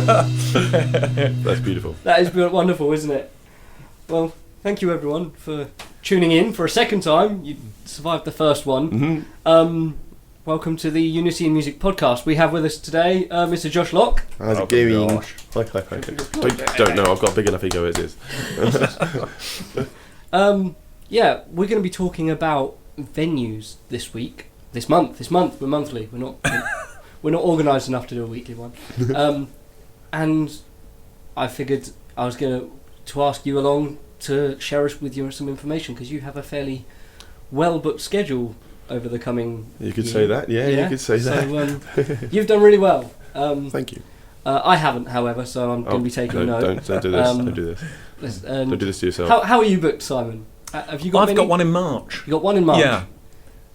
That's beautiful. That is wonderful, isn't it? Well, thank you everyone for tuning in for a second time. You survived the first one. Mm-hmm. Welcome to the Unity in Music podcast. We have with us today Mr. Josh Locke. How's it going? Hi. Don't know, I've got a big enough ego as is. Yeah, we're going to be talking about venues this month. We're monthly. We're not organised enough to do a weekly one. And I figured I was going to ask you along to share us with you some information, because you have a fairly well booked schedule over the coming You could year. say that, yeah, you could say that. So you've done really well. Thank you. I haven't, however, so I'm going to be taking note. Don't do this. Don't do this. Don't do this to yourself. How are you booked, Simon? Have you got I've many? got one in March. You got one in March? Yeah.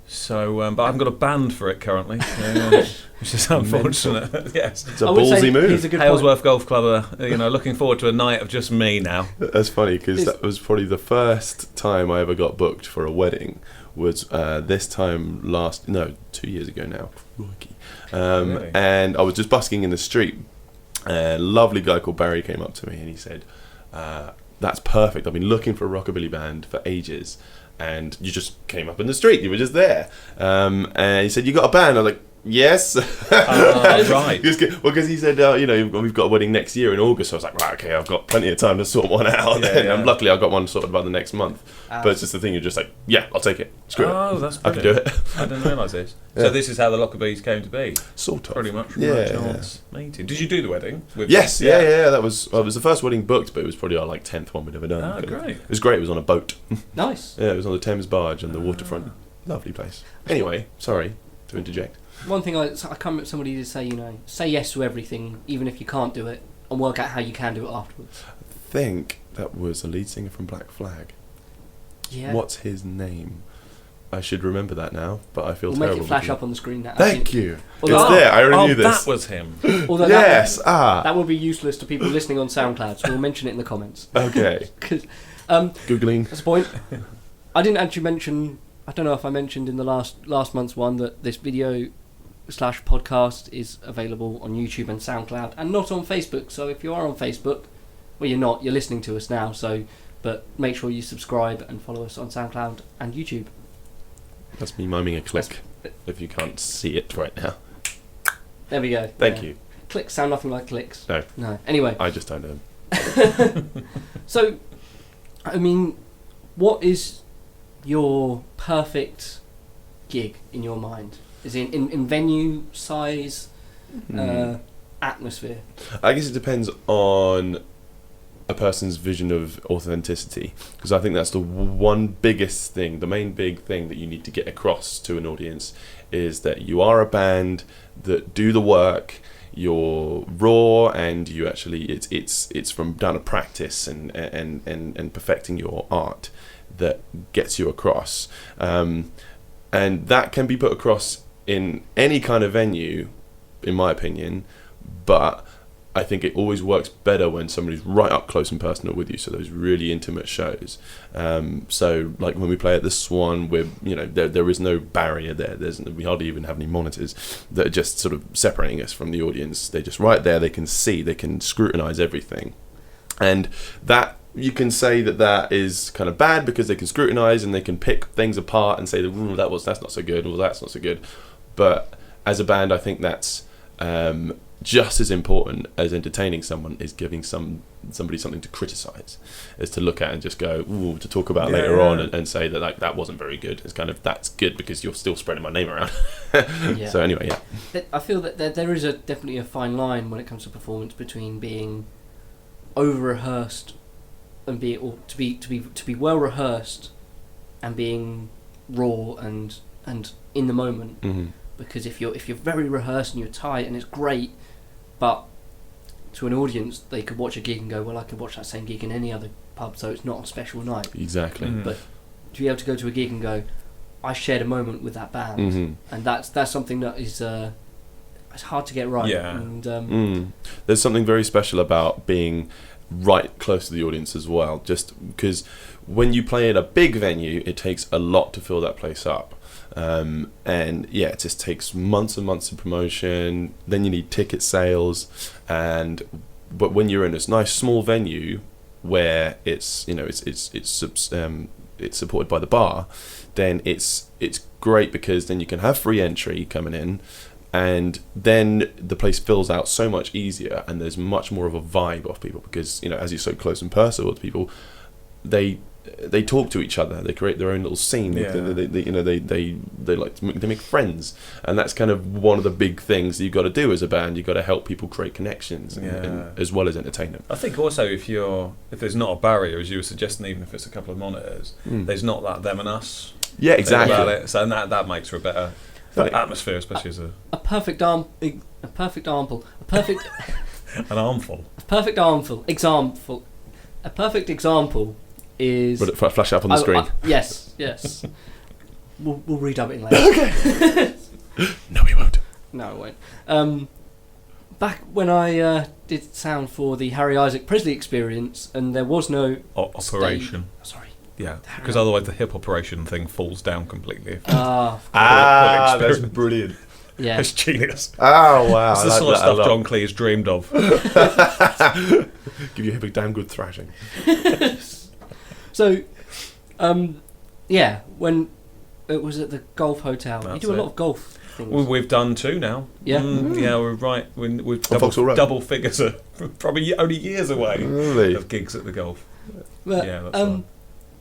So, but I haven't got a band for it currently, which is unfortunate. Yes. It's a ballsy move. He's a good Halesworth Golf Club looking forward to a night of just me now. That's funny, because that was probably the first time I ever got booked for a wedding. Was this time 2 years ago now. Really? And I was just busking in the street. A lovely guy called Barry came up to me and he said, "That's perfect. I've been looking for a rockabilly band for ages, and you just came up in the street. You were just there." And he said, "You got a band?" I was like, "Yes." Right. Because he said, we've got a wedding next year in August. So I was like, right, okay, I've got plenty of time to sort one out. Yeah. And luckily, I got one sorted by the next month. But it's just the thing, you're just like, yeah, I'll take it. Screw it. Oh, that's I can do it. I didn't realise this. Yeah. So this is how the Lockerbillies came to be. Sort of. Pretty much from Yeah, a chance meeting. Did you do the wedding? Yes, yeah. That was it was the first wedding booked, but it was probably our 10th one we'd ever done. Oh, great. It was great. It was on a boat. Nice. Yeah, it was on the Thames barge and the waterfront. Lovely place. Anyway, sorry to interject. One thing I can't remember, somebody did say, say yes to everything, even if you can't do it, and work out how you can do it afterwards. I think that was the lead singer from Black Flag. Yeah. What's his name? I should remember that now, but I feel We'll terrible. make it flash up on the screen now. Thank you. Although- It's there. I already knew this. That was him. Although Yes. that would be useless to people listening on SoundCloud, so we'll mention it in the comments. Okay. 'Cause, Googling. that's the point. I didn't actually mention, I don't know if I mentioned in the last month's one that this video / podcast is available on YouTube and SoundCloud and not on Facebook. So if you are on Facebook, well, you're listening to us now, but make sure you subscribe and follow us on SoundCloud and YouTube. That's me miming a click. If you can't see it right now. There we go. Thank you. Clicks sound nothing like clicks. No. Anyway. I just don't know. So, I mean, what is your perfect gig in your mind? Is it in venue, size, atmosphere? I guess it depends on a person's vision of authenticity, because I think that's the main big thing that you need to get across to an audience, is that you are a band that do the work. You're raw, and you actually it's from down to practice and perfecting your art that gets you across, and that can be put across in any kind of venue, in my opinion. But I think it always works better when somebody's right up close and personal with you. So those really intimate shows. So like when we play at the Swan, there is no barrier there. We hardly even have any monitors that are just sort of separating us from the audience. They're just right there. They can see. They can scrutinise everything, and that. You can say that is kind of bad because they can scrutinise and they can pick things apart and say that's not so good, or that's not so good. But as a band, I think that's just as important as entertaining someone is giving somebody something to criticise, is to look at and just go, ooh, to talk about later on and say that that wasn't very good. It's kind of, that's good because you're still spreading my name around. So anyway, yeah. I feel that there is definitely a fine line when it comes to performance between being over rehearsed and to be well rehearsed and being raw and in the moment. Mm-hmm. Because if you're very rehearsed and you're tight and it's great, but to an audience they could watch a gig and go, well, I could watch that same gig in any other pub, so it's not a special night. Exactly. Mm. But to be able to go to a gig and go, I shared a moment with that band, mm-hmm. and that's something that is it's hard to get right. Yeah. And there's something very special about being right close to the audience as well, just because when you play in a big venue, it takes a lot to fill that place up. And yeah, it just takes months and months of promotion. Then you need ticket sales, but when you're in this nice small venue where it's supported by the bar, then it's great, because then you can have free entry coming in, and then the place fills out so much easier, and there's much more of a vibe off people, because as you're so close and personal with people, they talk to each other, they create their own little scene. Yeah. They make friends, and that's kind of one of the big things that you've got to do as a band. You've got to help people create connections, and as well as entertain them. I think also if there's not a barrier, as you were suggesting, even if it's a couple of monitors, there's not that them and us. Yeah, exactly. About it. So that makes for a better atmosphere, especially as a perfect example. A perfect example is. Will it flash up on the screen? Yes. We'll redub it later. Okay. No, we won't. No, it won't. Back when I did sound for the Harry Isaac Presley Experience, and there was no operation. Sorry. Yeah, because otherwise the hip operation thing falls down completely. That's brilliant. Yeah. It's genius. Oh, wow. It's the sort of stuff John Cleese dreamed of. Give you a damn good thrashing. So, when it was at the golf hotel, you do a lot of golf things. Well, we've done 2 now. Yeah. Yeah, we're right. We've double figures are probably only years away of gigs at the golf. But, yeah, that's fun.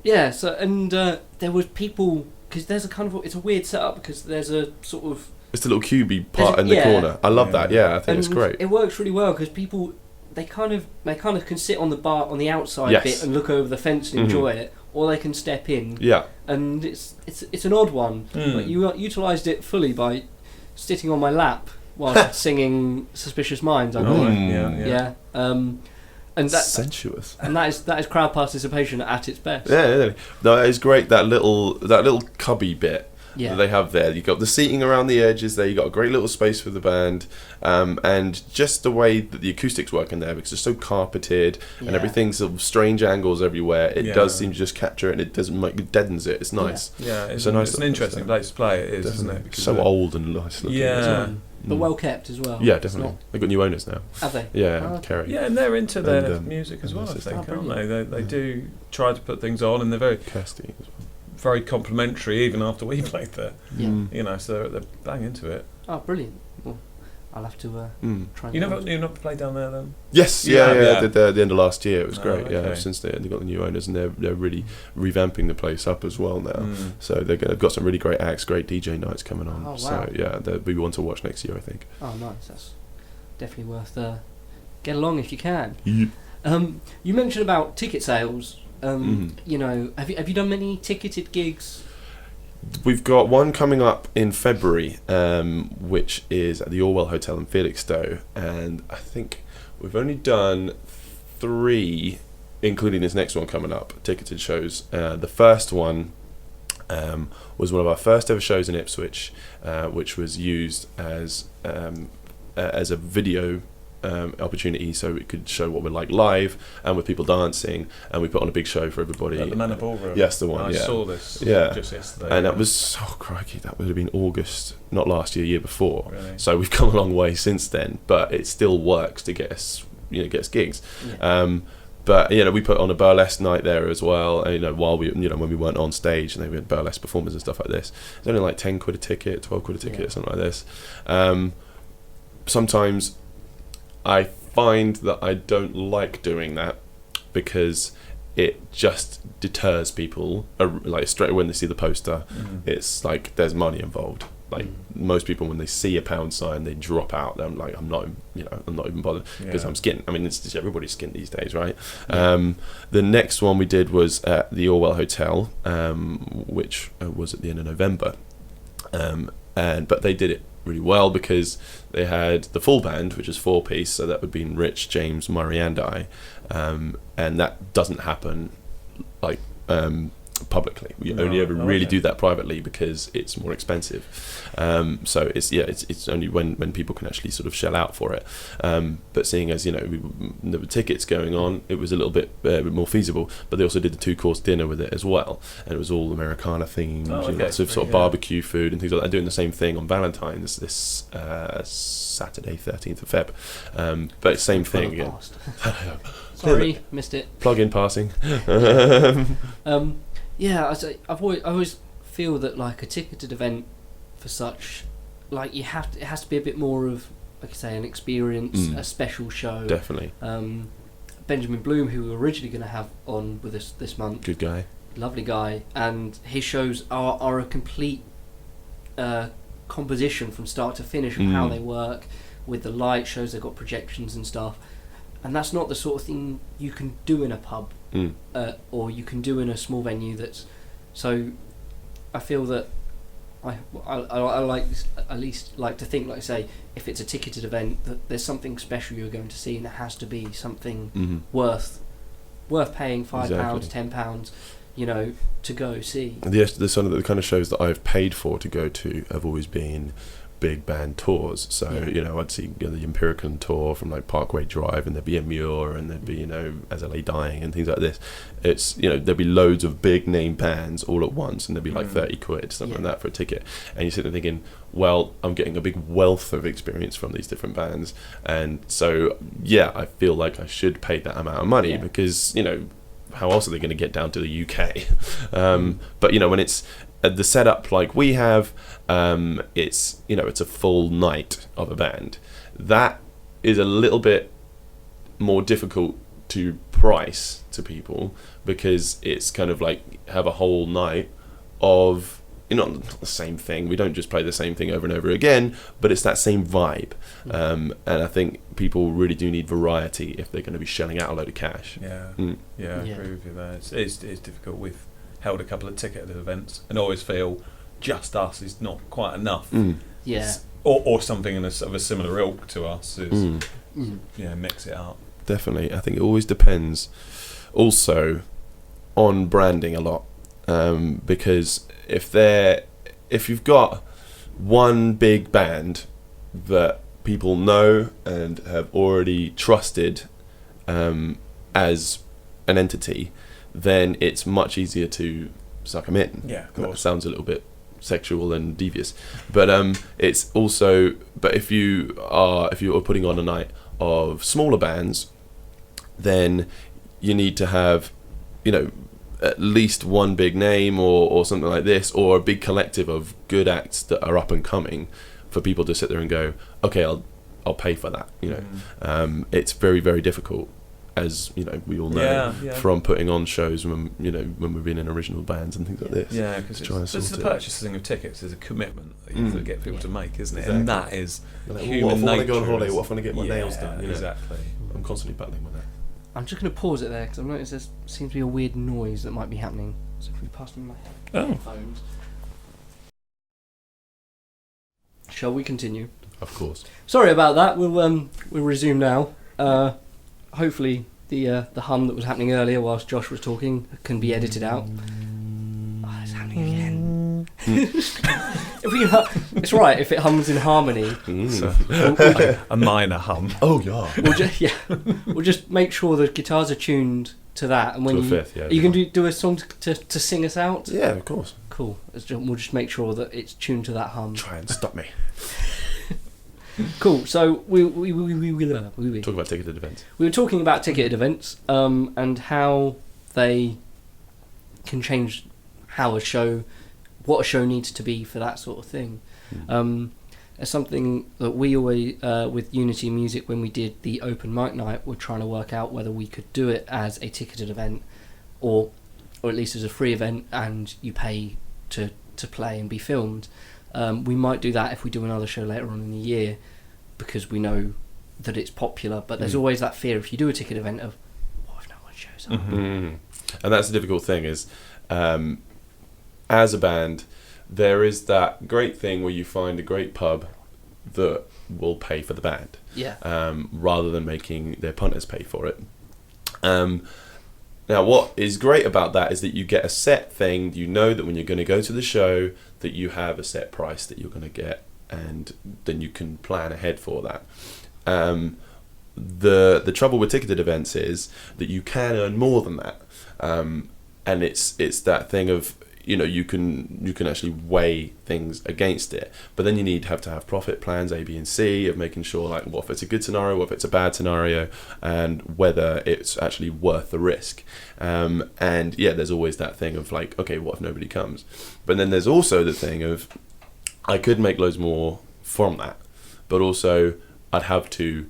Yeah, so, and there was people, because there's it's a weird setup, because there's a sort of... It's the little cubey part in the corner. I love that, I think it's great. It works really well, because people, they kind of can sit on the bar, on the outside bit, and look over the fence and enjoy it, or they can step in. Yeah. And it's an odd one, but you utilised it fully by sitting on my lap while singing Suspicious Minds. Yeah. And that's sensuous, and that is crowd participation at its best. Yeah. No, it's great, that little cubby bit that they have there. You got the seating around the edges there. You got a great little space for the band, and just the way that the acoustics work in there, because it's so carpeted and everything's sort of strange angles everywhere. It does seem to just capture it, and it deadens it. It's nice. Yeah, it's a nice. It's an interesting place to play. It is, isn't it? Because so old and nice looking. Yeah. But well kept as well. Yeah, definitely. They've got new owners now. Have they? Yeah, Kerry. Yeah, and they're into their music as well, I think, aren't they? They do try to put things on, and they're very Kirsty as well. Very complimentary, even after we played there. Yeah. So they're bang into it. Oh, brilliant. Well, I'll have to try and... You never played down there then? Yes, I did there at the end of last year. It was great. Okay. Yeah, since they got the new owners, and they're really revamping the place up as well now. So they've got some really great acts, great DJ nights coming on. Oh, wow. So yeah, they'll be one to watch next year, I think. Oh, nice. That's definitely worth get along if you can. Yeah. You mentioned about ticket sales. Have you done many ticketed gigs? We've got one coming up in February, which is at the Orwell Hotel in Felixstowe, and I think we've only done 3, including this next one coming up, ticketed shows. The first one was one of our first ever shows in Ipswich, which was used as a video opportunity, so we could show what we're like live and with people dancing, and we put on a big show for everybody at the Manor Ballroom. Yes, the one. I saw this just yesterday, and that was crikey, that would have been August, not last year before. Really? So we've come a long way since then, but it still works to get us gigs. But we put on a burlesque night there as well. While we when we weren't on stage, and they had burlesque performers and stuff like this. It's only like 10 quid a ticket, 12 quid a ticket, something like this. Sometimes I find that I don't like doing that, because it just deters people. Like straight when they see the poster, it's like there's money involved. Like most people, when they see a pound sign, they drop out. I'm like, I'm not even bothered, because I'm skint. I mean, it's just everybody's skint these days, right? The next one we did was at the Orwell Hotel, which was at the end of November, but they did it really well, because they had the full band, which is 4-piece, so that would be Rich, James, Murray and I, and that doesn't happen like publicly. We only ever really do that privately because it's more expensive. So it's only when people can actually sort of shell out for it. But seeing as there were tickets going on, it was a little bit more feasible. But they also did the 2-course dinner with it as well, and it was all Americana themed, lots of sort of barbecue food and things like that. Doing the same thing on Valentine's this Saturday, 13th of Feb. But same thing again. Sorry, missed it. Plug in passing. Yeah, I always feel that like a ticketed event for such, like it has to be a bit more of, like I say, an experience, a special show. Definitely. Benjamin Bloom, who we were originally going to have on with us this month. Good guy. Lovely guy, and his shows are a complete composition from start to finish of how they work with the light shows. They've got projections and stuff, and that's not the sort of thing you can do in a pub or you can do in a small venue. So I feel that I like, at least like to think, like I say, if it's a ticketed event, that there's something special you're going to see, and it has to be something worth paying £5, £10, to go see. Yes, the kind of shows that I've paid for to go to have always been big band tours. So I'd see the Empirican tour from like Parkway Drive, and there'd be a Muir, and there'd be As LA Dying and things like this. It's there'd be loads of big name bands all at once, and there'd be like 30 quid, something like that for a ticket. And you sit there thinking, well, I'm getting a big wealth of experience from these different bands, and so I feel like I should pay that amount of money because how else are they going to get down to the UK? But when it's the setup like we have, it's it's a full night of a band. That is a little bit more difficult to price to people because it's kind of like have a whole night of not the same thing. We don't just play the same thing over and over again, but it's that same vibe. And I think people really do need variety if they're going to be shelling out a load of cash. I agree with you there. It's difficult. We've held a couple of ticketed events and always feel just us is not quite enough. Or something of a similar ilk to us is mix it up. Definitely. I think it always depends also on branding a lot, because if you've got one big band that people know and have already trusted as an entity, then it's much easier to suck them in. Yeah, of course. That sounds a little bit sexual and devious, but it's also. But if you are putting on a night of smaller bands, then you need to have, at least one big name or something like this, or a big collective of good acts that are up and coming, for people to sit there and go, okay, I'll pay for that. It's very, very difficult, as we all know from putting on shows when we've been in original bands and things like this. Yeah, because it's the purchasing of tickets is a commitment that you have to get people to make, isn't it? Exactly. And that is human nature. What if I want to go on holiday? What if I want to get my nails done? Exactly. I'm constantly battling with that. I'm just going to pause it there because I've noticed there seems to be a weird noise that might be happening. So if we pass me my headphones. Shall we continue? Of course. Sorry about that. We'll resume now. Hopefully the hum that was happening earlier whilst Josh was talking can be edited out. Oh, it's happening again. It's right if it hums in harmony. So, a minor hum. Oh yeah. We'll just make sure the guitars are tuned to that, and when to a fifth, you can do a song to sing us out. Yeah, of course. Cool. We'll just make sure that it's tuned to that hum. Try and stop me. Cool. So we talk about ticketed events. We were talking about ticketed events, and how they can change what a show needs to be for that sort of thing. It's something that we always, with Unity Music, when we did the open mic night, we're trying to work out whether we could do it as a ticketed event, or at least as a free event, and you pay to play and be filmed. We might do that if we do another show later on in the year, because we know that it's popular. But there's always that fear if you do a ticket event of, what if no one shows up? And that's the difficult thing is, as a band, there is that great thing where you find a great pub that will pay for the band, rather than making their punters pay for it. Now, what is great about that is that you get a set thing. You know that when you're going to go to the show, that you have a set price that you're going to get, and then you can plan ahead for that. The trouble with ticketed events is that you can earn more than that, and it's that thing of, you know, you can actually weigh things against it, but then you have to have profit plans A, B, and C of making sure, like, what if it's a good scenario, what if it's a bad scenario, and whether it's actually worth the risk. And yeah, there's always that thing of like, okay, what if nobody comes? But then there's also the thing of, I could make loads more from that, but also I'd have to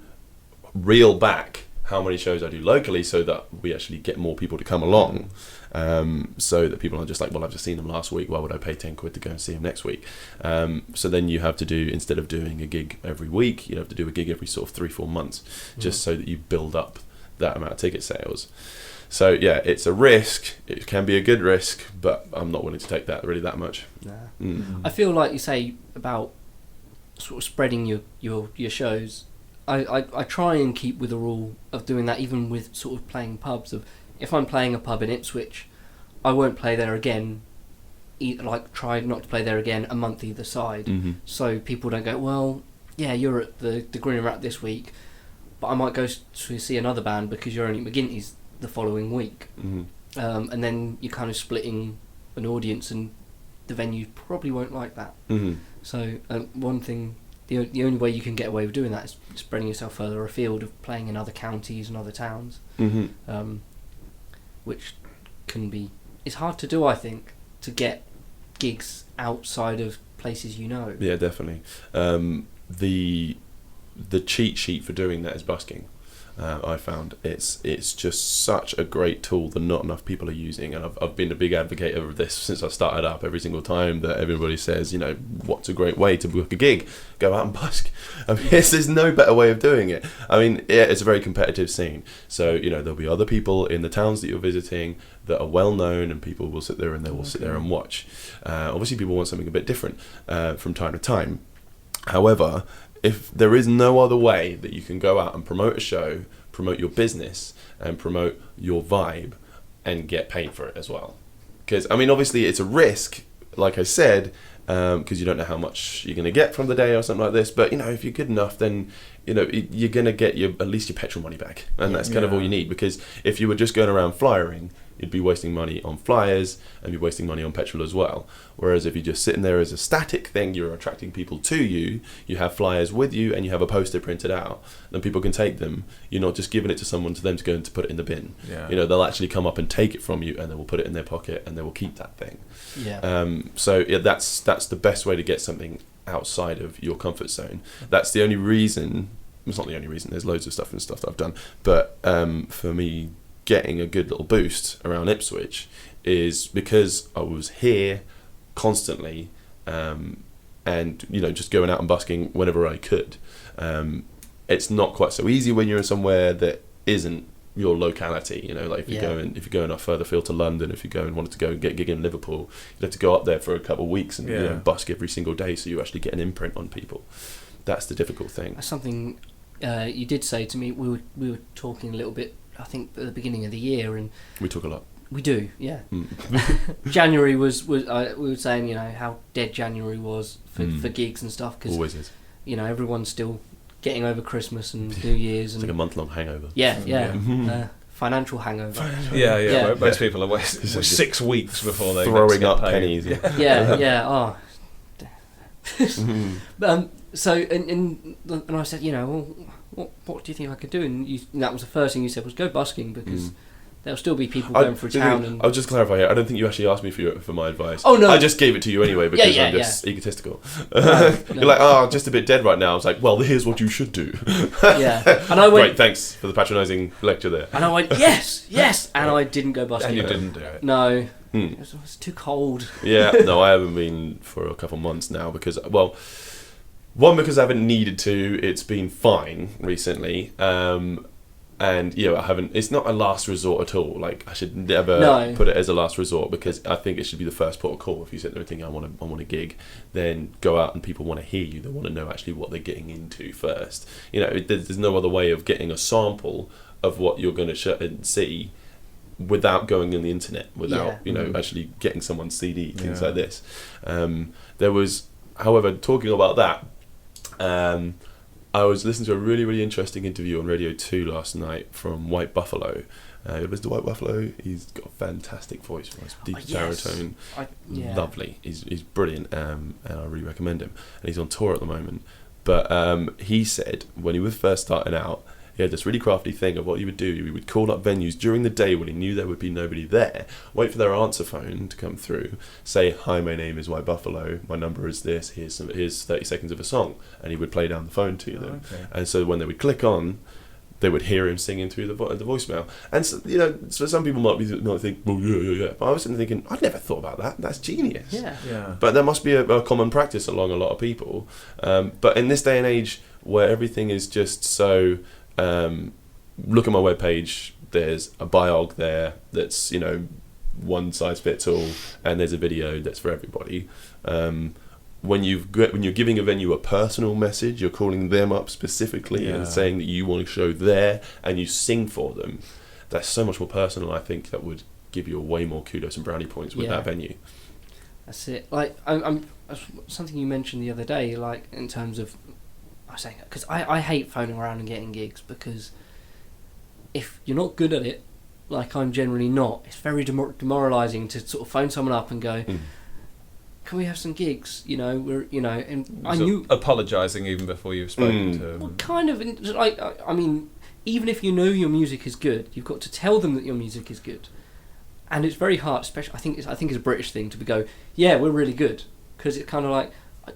reel back how many shows I do locally so that we actually get more people to come along, so that people are just like, well, I've just seen them last week, why would I pay 10 quid to go and see them next week? So then you have to do, instead of doing a gig every week, you have to do a gig every sort of 3-4 months, just so that you build up that amount of ticket sales. So yeah, it's a risk. It can be a good risk, but I'm not willing to take that really that much. I feel like you say about sort of spreading your shows. I try and keep with the rule of doing that, even with sort of playing pubs. Of if I'm playing a pub in Ipswich, I won't play there again. Try not to play there again a month either side, so people don't go, well, yeah, you're at the Green Rat this week, but I might go to see another band because you're only at McGinty's the following week, and then you're kind of splitting an audience, and the venue probably won't like that. So one thing. The only way you can get away with doing that is spreading yourself further afield, of playing in other counties and other towns, which can be... It's hard to do, I think, to get gigs outside of places you know. Yeah, definitely. The cheat sheet for doing that is busking. I found it's just such a great tool that not enough people are using, and I've been a big advocate of this since I started up. Every single time that everybody says, you know, what's a great way to book a gig, go out and busk. I mean, there's no better way of doing it. I mean, yeah, it's a very competitive scene, so you know there'll be other people in the towns that you're visiting that are well known, and people will sit there and they will sit there and watch. Obviously people want something a bit different from time to time. However, if there is no other way that you can go out and promote a show, promote your business, and promote your vibe, and get paid for it as well. Because, I mean, obviously it's a risk, like I said, because you don't know how much you're going to get from the day or something like this. But, you know, if you're good enough, then, you know, you're going to get at least your petrol money back. And that's kind of all you need. Because if you were just going around flyering, you'd be wasting money on flyers and be wasting money on petrol as well. Whereas if you're just sitting there as a static thing, you're attracting people to you, you have flyers with you, and you have a poster printed out, then people can take them. You're not just giving it to someone to them to go and to put it in the bin. You know, they'll actually come up and take it from you, and they will put it in their pocket, and they will keep that thing. So yeah, that's the best way to get something outside of your comfort zone. That's the only reason. It's not the only reason. There's loads of stuff that I've done, but for me, getting a good little boost around Ipswich is because I was here constantly, and you know, just going out and busking whenever I could. It's not quite so easy when you're somewhere that isn't your locality. You know, like if you're going up further field to London, if you go and wanted to go and get a gig in Liverpool, you'd have to go up there for a couple of weeks and you know, busk every single day, so you actually get an imprint on people. That's the difficult thing. That's something you did say to me. We were talking a little bit, I think, at the beginning of the year, and we talk a lot. We do, yeah. January was we were saying, you know, how dead January was for gigs and stuff, because always is. You know, everyone's still getting over Christmas and New Year's, and it's like a month-long hangover. Financial hangover. Most people are wasting 6 weeks before they throwing up paid. pennies. So and I said, you know, well, what do you think I could do? And that was the first thing you said was go busking, because there'll still be people going through town. And I'll just clarify here. I don't think you actually asked me for my advice. Oh no! I just gave it to you anyway because I'm just egotistical. No. You're like, just a bit dead right now. I was like, well, here's what you should do. And I went. Great, thanks for the patronising lecture there. And I went, yes, and I didn't go busking. And you didn't do it. No, it was too cold. No, I haven't been for a couple of months now because, well, one, because I haven't needed to. It's been fine recently. And you know, I haven't. It's not a last resort at all. Like, I should never put it as a last resort, because I think it should be the first port of call. If you sit there and think I want a gig, then go out and people want to hear you. They want to know actually what they're getting into first. You know, there's no other way of getting a sample of what you're going to see without going on the internet, without Yeah. actually getting someone's CD, things like this. There was, however, talking about that, I was listening to a really, really interesting interview on Radio 2 last night from White Buffalo. Mr. White Buffalo, he's got a fantastic voice, deep baritone, lovely. He's brilliant, and I really recommend him. And he's on tour at the moment. But he said when he was first starting out, he had this really crafty thing of what he would do. He would call up venues during the day when he knew there would be nobody there, wait for their answer phone to come through, say, "Hi, my name is White Buffalo, my number is this, here's 30 seconds of a song," and he would play down the phone to them. Okay. And so when they would click on, they would hear him singing through the voicemail. And so, so some people might think, well, yeah. But I was thinking, I'd never thought about that. That's genius. Yeah. But there must be a common practice along a lot of people. But in this day and age where everything is just so, look at my webpage, there's a biog there that's, one size fits all, and there's a video that's for everybody. When you're giving a venue a personal message, you're calling them up specifically and saying that you want to show there, and you sing for them. That's so much more personal. I think that would give you way more kudos and brownie points with that venue. That's it. Like I'm something you mentioned the other day. Like in terms of, I was saying, because I hate phoning around and getting gigs, because if you're not good at it, like I'm generally not, it's very demoralising to sort of phone someone up and go, "Can we have some gigs?" And I knew apologising even before you've spoken to them. Well, kind of, like, I mean, even if you know your music is good, you've got to tell them that your music is good, and it's very hard. Especially, I think it's a British thing to go, "Yeah, we're really good," because it's kind of like,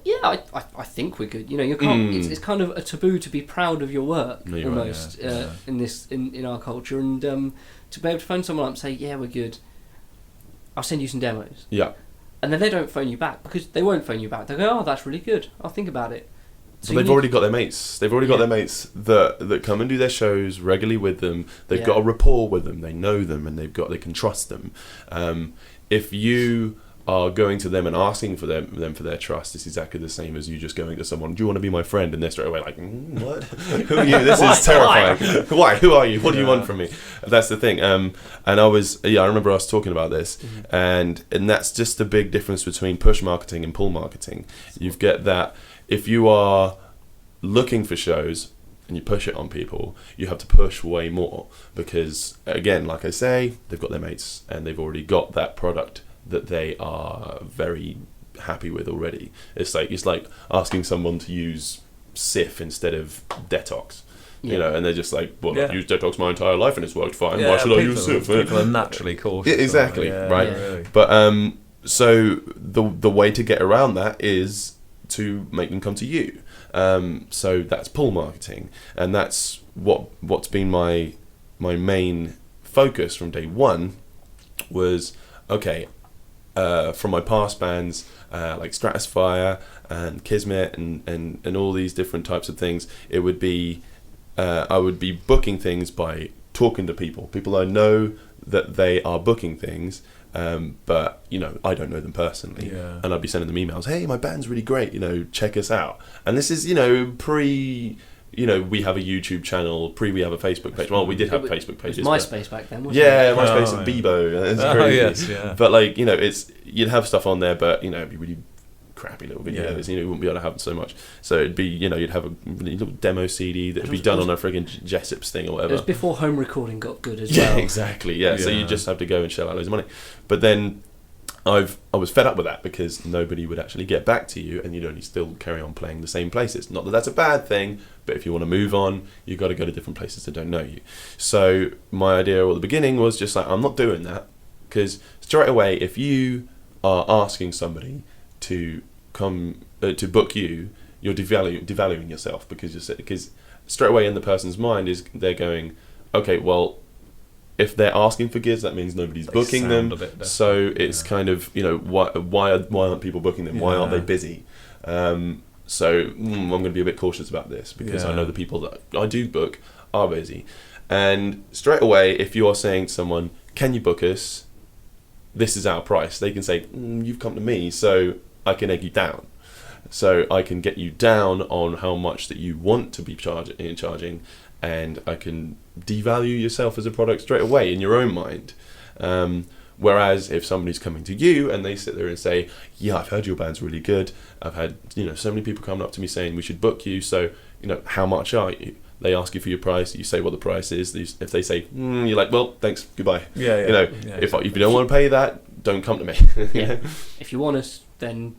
"Yeah, I think we're good." You can't. It's kind of a taboo to be proud of your work almost in our culture, and to be able to phone someone up and say, "Yeah, we're good. I'll send you some demos." Yeah. And then they don't phone you back, because they won't phone you back. They go, "Oh, that's really good. I'll think about it." So they've already got their mates. They've already got their mates that come and do their shows regularly with them. They've got a rapport with them. They know them, and they can trust them. If you are going to them and asking for them for their trust, it's exactly the same as you just going to someone, "Do you want to be my friend?" And they're straight away like, "What? Who are you? This is terrifying. Why? Who are you? What do you want from me?" That's the thing. And I remember us talking about this, and that's just the big difference between push marketing and pull marketing. You've got that if you are looking for shows and you push it on people, you have to push way more, because again, like I say, they've got their mates and they've already got that product that they are very happy with already. It's like asking someone to use Sif instead of Detox, and they're just like, "Well, I've used Detox my entire life and it's worked fine. Why should I use Sif?" People are naturally cautious. Yeah, exactly, right? Yeah, really. But so the way to get around that is to make them come to you. So that's pull marketing, and that's what's been my main focus from day one. Was okay. From my past bands like Stratospire and Kismet and all these different types of things, it would be I would be booking things by talking to people I know that they are booking things, but I don't know them personally, and I'd be sending them emails, "Hey, my band's really great, check us out." And this is pre we have a YouTube channel, we have a Facebook page. Well, we did have Facebook pages. It was MySpace back then, wasn't it? MySpace and Bebo. It's crazy. Yes, yeah. But you'd have stuff on there, but it'd be really crappy little videos. You wouldn't be able to have so much. So it'd be you'd have a little demo CD that would be done on a friggin' Jessup's thing or whatever. It was before home recording got good as well. Yeah, exactly. Yeah, so you just have to go and shell out loads of money. But then I was fed up with that, because nobody would actually get back to you, and you'd only still carry on playing the same places. Not that that's a bad thing, but if you want to move on, you've got to go to different places that don't know you. So my idea at the beginning was just like, I'm not doing that, because straight away, if you are asking somebody to come to book you, you're devaluing yourself, because straight away in the person's mind is they're going, okay, well, if they're asking for gigs, that means nobody's booking them. So it's kind of, why aren't people booking them? Why aren't they busy? So I'm going to be a bit cautious about this, because I know the people that I do book are busy. And straight away, if you're saying to someone, "Can you book us? This is our price," they can say, "You've come to me, so I can egg you down. So I can get you down on how much that you want to be charging, and I can devalue yourself as a product straight away in your own mind." Whereas if somebody's coming to you and they sit there and say, yeah, I've heard your band's really good. I've had, so many people coming up to me saying we should book you. So, how much are you? They ask you for your price. You say what the price is. If they say, you're like, well, thanks, goodbye. If you don't want to pay that, don't come to me. If you want us, then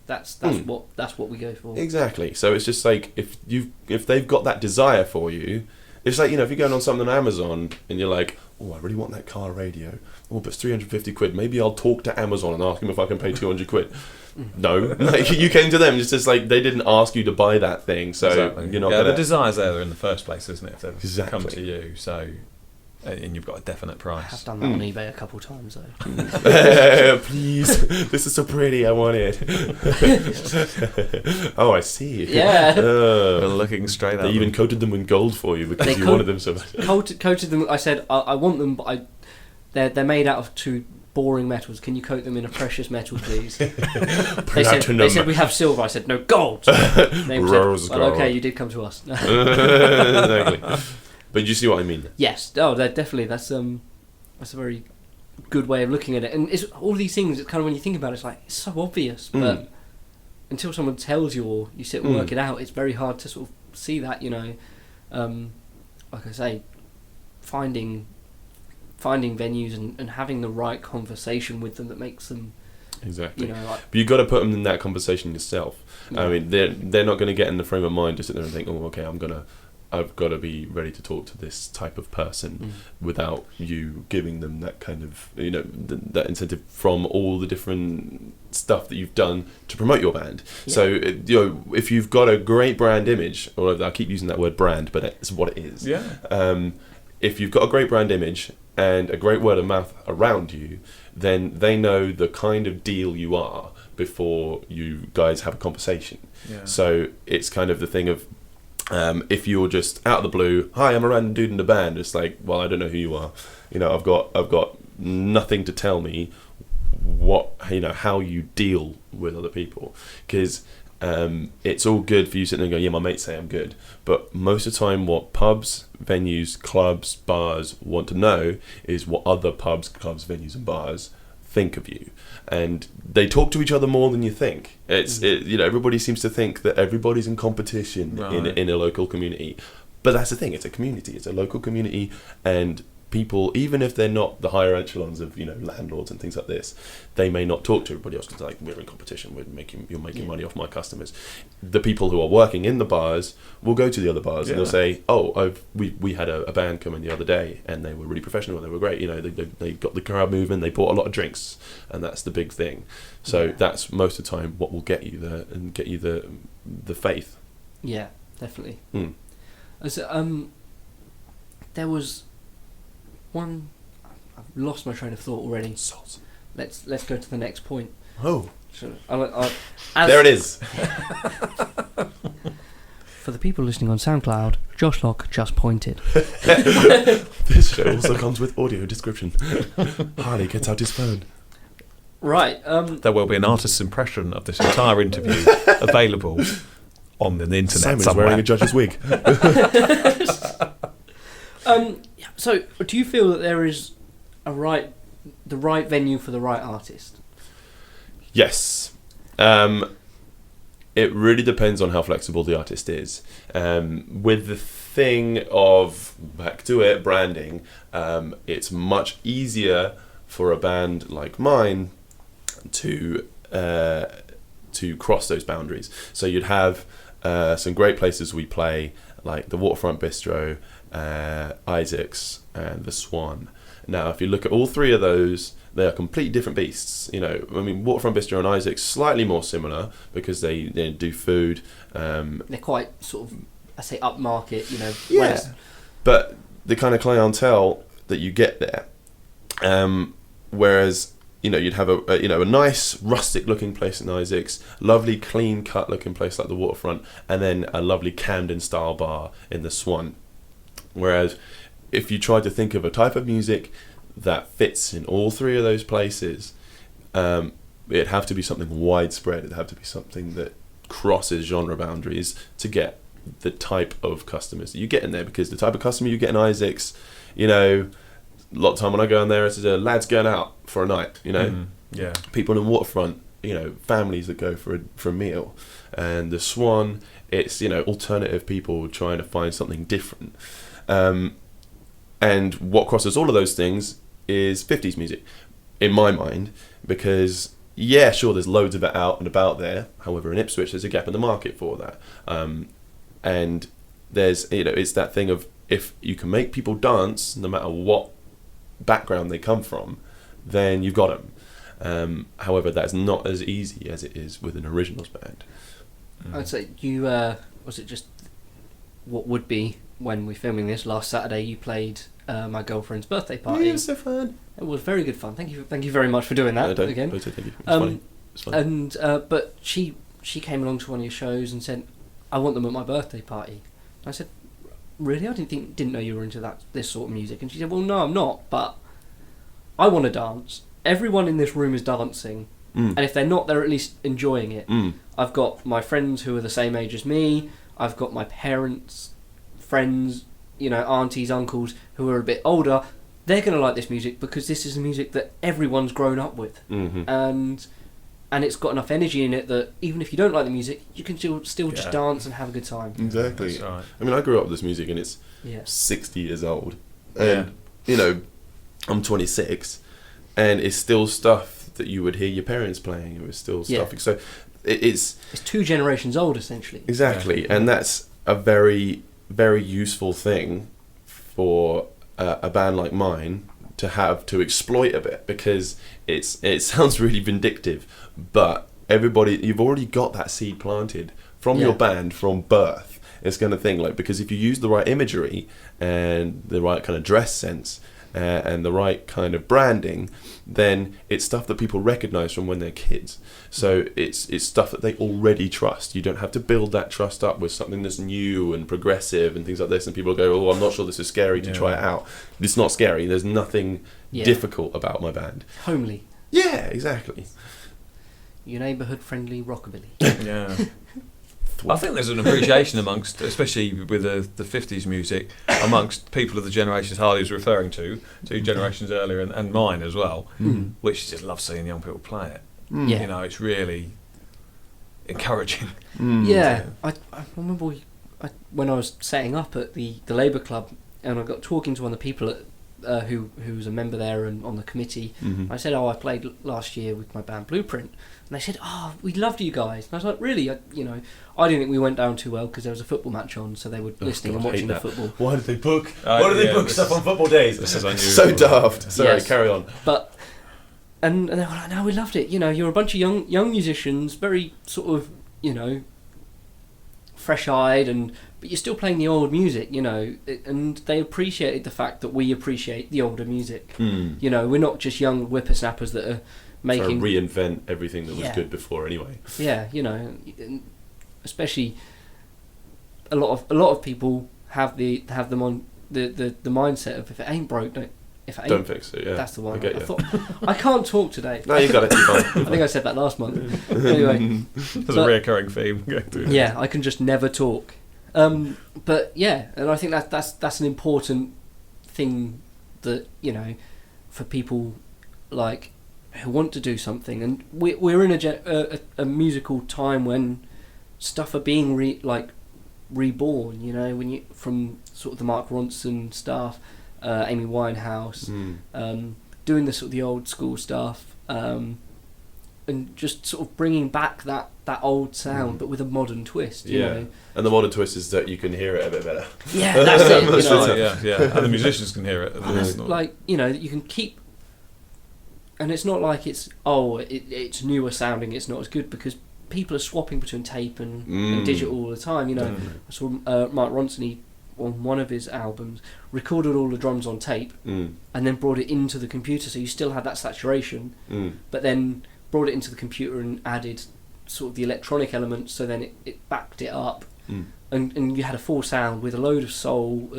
that's what we go for. Exactly. So it's just like if they've got that desire for you, it's like if you're going on something on Amazon and you're like, oh, I really want that car radio. Oh, but it's 350 quid. Maybe I'll talk to Amazon and ask them if I can pay 200 quid. No, you came to them. It's just like they didn't ask you to buy that thing, so exactly. You're not. The desire's there in the first place, isn't it? If they've come Exactly. to you, so and you've got a definite price. I have done that on eBay a couple of times though. Please, this is so pretty. I want it. Oh, I see. Yeah. Looking straight at They even coated them in gold for you because you wanted them so much. Coated them. I said I want them, but they're made out of two boring metals. Can you coat them in a precious metal, please? They said we have silver. I said no, gold. Rose gold. gold. Okay, you did come to us. Exactly. But you see what I mean? Yes. Oh, definitely. That's a very good way of looking at it. And it's all these things. It's kind of when you think about it, it's like it's so obvious, but until someone tells you or you sit and work it out, it's very hard to sort of see that. Like I say, finding venues and having the right conversation with them that makes them exactly. But you've got to put them in that conversation yourself. Yeah. I mean, they're not going to get in the frame of mind to sit there and think, oh, okay, I've got to be ready to talk to this type of person without you giving them that kind of that incentive from all the different stuff that you've done to promote your band. Yeah. So if you've got a great brand image, or I keep using that word brand, but it's what it is. Yeah. If you've got a great brand image and a great word of mouth around you, then they know the kind of deal you are before you guys have a conversation. Yeah. So it's kind of the thing of if you're just out of the blue, hi, I'm a random dude in the band. It's like, well, I don't know who you are. I've got nothing to tell me how you deal with other people, because it's all good for you sitting there and going, yeah, my mates say I'm good, but most of the time what pubs, venues, clubs, bars want to know is what other pubs, clubs, venues and bars think of you, and they talk to each other more than you think. Everybody seems to think that everybody's in competition in a local community, but that's the thing, it's a community, it's a local community, and people, even if they're not the higher echelons of landlords and things like this, they may not talk to everybody else because like, we're in competition, you're making money off my customers. The people who are working in the bars will go to the other bars and they'll say, oh, we had a band come in the other day and they were really professional and they were great, they got the crowd moving, they bought a lot of drinks, and that's the big thing. So that's most of the time what will get you the faith. Yeah, definitely. There was one. I've lost my train of thought already. Let's go to the next point. Oh, there it is. For the people listening on SoundCloud, Josh Locke just pointed. This show also comes with audio description. Harley gets out his phone. Right. There will be an artist's impression of this entire interview available on the internet. Simon's somewhere. wearing a judge's wig. So, do you feel that there is the right venue for the right artist? Yes. It really depends on how flexible the artist is. With the thing of, back to it, branding, it's much easier for a band like mine to cross those boundaries. So you'd have some great places we play, like the Waterfront Bistro, Isaac's and the Swan. Now, if you look at all three of those, they are completely different beasts. Waterfront Bistro and Isaac's slightly more similar because they do food. They're quite sort of, I say, upmarket. Yeah. But the kind of clientele that you get there, whereas you'd have a nice rustic looking place in Isaac's, lovely clean cut looking place like the Waterfront, and then a lovely Camden style bar in the Swan. Whereas if you try to think of a type of music that fits in all three of those places, it'd have to be something widespread. It'd have to be something that crosses genre boundaries to get the type of customers that you get in there, because the type of customer you get in Isaac's, a lot of time when I go in there, it's a lads going out for a night, you know. Yeah. People on the waterfront, you know, families that go for a meal. And the Swan, it's, you know, alternative people trying to find something different. And what crosses all of those things is 50s music, in my mind, because, yeah, sure, there's loads of it out and about there. However, in Ipswich, there's a gap in the market for that. And there's, you know, it's that thing of, if you can make people dance, no matter what background they come from, then you've got them. However, that's not as easy as it is with an originals band. I'd say you, was it just what would be, when we're filming this, last Saturday you played my girlfriend's birthday party. Yeah, it was so fun. It was very good fun. Thank you very much for doing that again. Thank you. It's funny. It's fun. And but she came along to one of your shows and said, I want them at my birthday party. And I said, really? I didn't know you were into this sort of music. And she said, well, no, I'm not, but I want to dance. Everyone in this room is dancing, and if they're not, they're at least enjoying it. I've got my friends who are the same age as me. I've got my parents, friends, you know, aunties, uncles who are a bit older. They're going to like this music because this is the music that everyone's grown up with, and it's got enough energy in it that even if you don't like the music, you can still just dance and have a good time. Exactly. That's right. I mean, I grew up with this music, and it's 60 years old, and you know, I'm 26, and it's still stuff that you would hear your parents playing. It was still stuff. So it's 2 generations old, essentially. Exactly, and that's a very, very useful thing for a band like mine to have to exploit a bit, because it sounds really vindictive, but everybody, you've already got that seed planted from your band from birth. It's kind of thing, like, because if you use the right imagery and the right kind of dress sense and the right kind of branding, then it's stuff that people recognize from when they're kids. So it's stuff that they already trust. You don't have to build that trust up with something that's new and progressive and things like this, and people go, oh, I'm not sure this is scary to try it out. It's not scary. There's nothing difficult about my band. Homely. Yeah, exactly. Your neighbourhood friendly rockabilly. Yeah. I think there's an appreciation amongst, especially with the 50s music, amongst people of the generations Harley was referring to 2 generations earlier, and mine as well, which just love seeing young people play it. You know, it's really encouraging. Yeah, I remember when I was setting up at the Labour Club, and I got talking to one of the people who was a member there and on the committee. I said, I played last year with my band Blueprint. And they said, we loved you guys. And I was like, really? I didn't think we went down too well because there was a football match on, so they were listening and watching the football. Why did they book? Why did they book stuff on football days? This is unusual. So daft. Sorry, carry on. But and they were like, no, we loved it. You know, you're a bunch of young musicians, very sort of, you know, fresh-eyed, but you're still playing the old music, you know, and they appreciated the fact that we appreciate the older music. You know, we're not just young whippersnappers that are making, so reinvent everything that was good before anyway. Yeah, you know, especially a lot of people have the mindset of, if it ain't broke, don't fix it. Yeah, that's the one. I thought I can't talk today. No, you got it. You're fine. I think I said that last month. Anyway, there's a reoccurring theme going through. Yeah, I can just never talk. But yeah, and I think that's an important thing that, you know, for people like who want to do something, and we're in a musical time when stuff are being reborn. You know, when you from sort of the Mark Ronson stuff, Amy Winehouse, doing the sort of the old school stuff, and just sort of bringing back that old sound, but with a modern twist. You know? And the modern twist is that you can hear it a bit better. Yeah, that's it. You know? Yeah, and the musicians can hear it. Like, you know, you can keep. And it's not like it's newer sounding, it's not as good, because people are swapping between tape and digital all the time. You know, I saw Mark Ronson, on one of his albums, recorded all the drums on tape and then brought it into the computer, so you still had that saturation, but then brought it into the computer and added sort of the electronic elements, so then it backed it up, and you had a full sound with a load of soul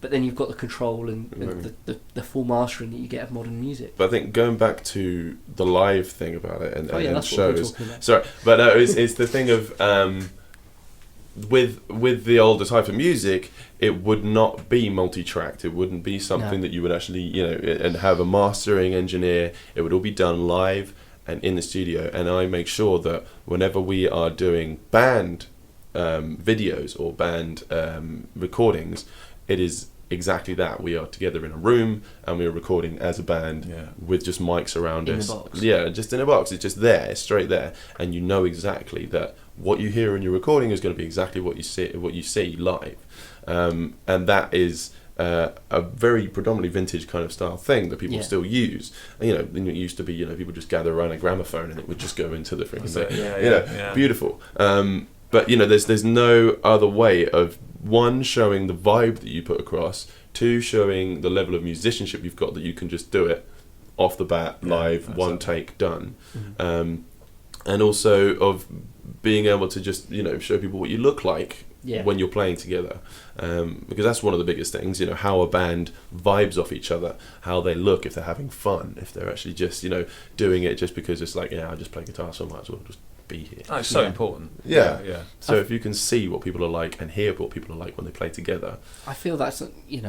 but then you've got the control and the full mastering that you get of modern music. But I think going back to the live thing about it and that's shows. What we're talking about. Sorry, but it's the thing of with the older type of music, it would not be multi-tracked. It wouldn't be something that you would actually, and have a mastering engineer. It would all be done live and in the studio. And I make sure that whenever we are doing band videos or band recordings, it is exactly that. We are together in a room and we are recording as a band with just mics around us. In a box. Yeah, just in a box. It's just there, it's straight there, and you know exactly that what you hear in your recording is going to be exactly what you see live, and that is a very predominantly vintage kind of style thing that people still use. And, it used to be people just gather around a gramophone and it would just go into the freaking thing. Beautiful. But there's no other way of, one, showing the vibe that you put across, two, showing the level of musicianship you've got, that you can just do it off the bat, live, one take, done. Mm-hmm. And also of being able to just show people what you look like when you're playing together, because that's one of the biggest things. How a band vibes off each other, how they look, if they're having fun, if they're actually just doing it just because it's like, I just play guitar, so I might as well just be here. Oh, it's so important. Yeah. So if you can see what people are like and hear what people are like when they play together, I feel that's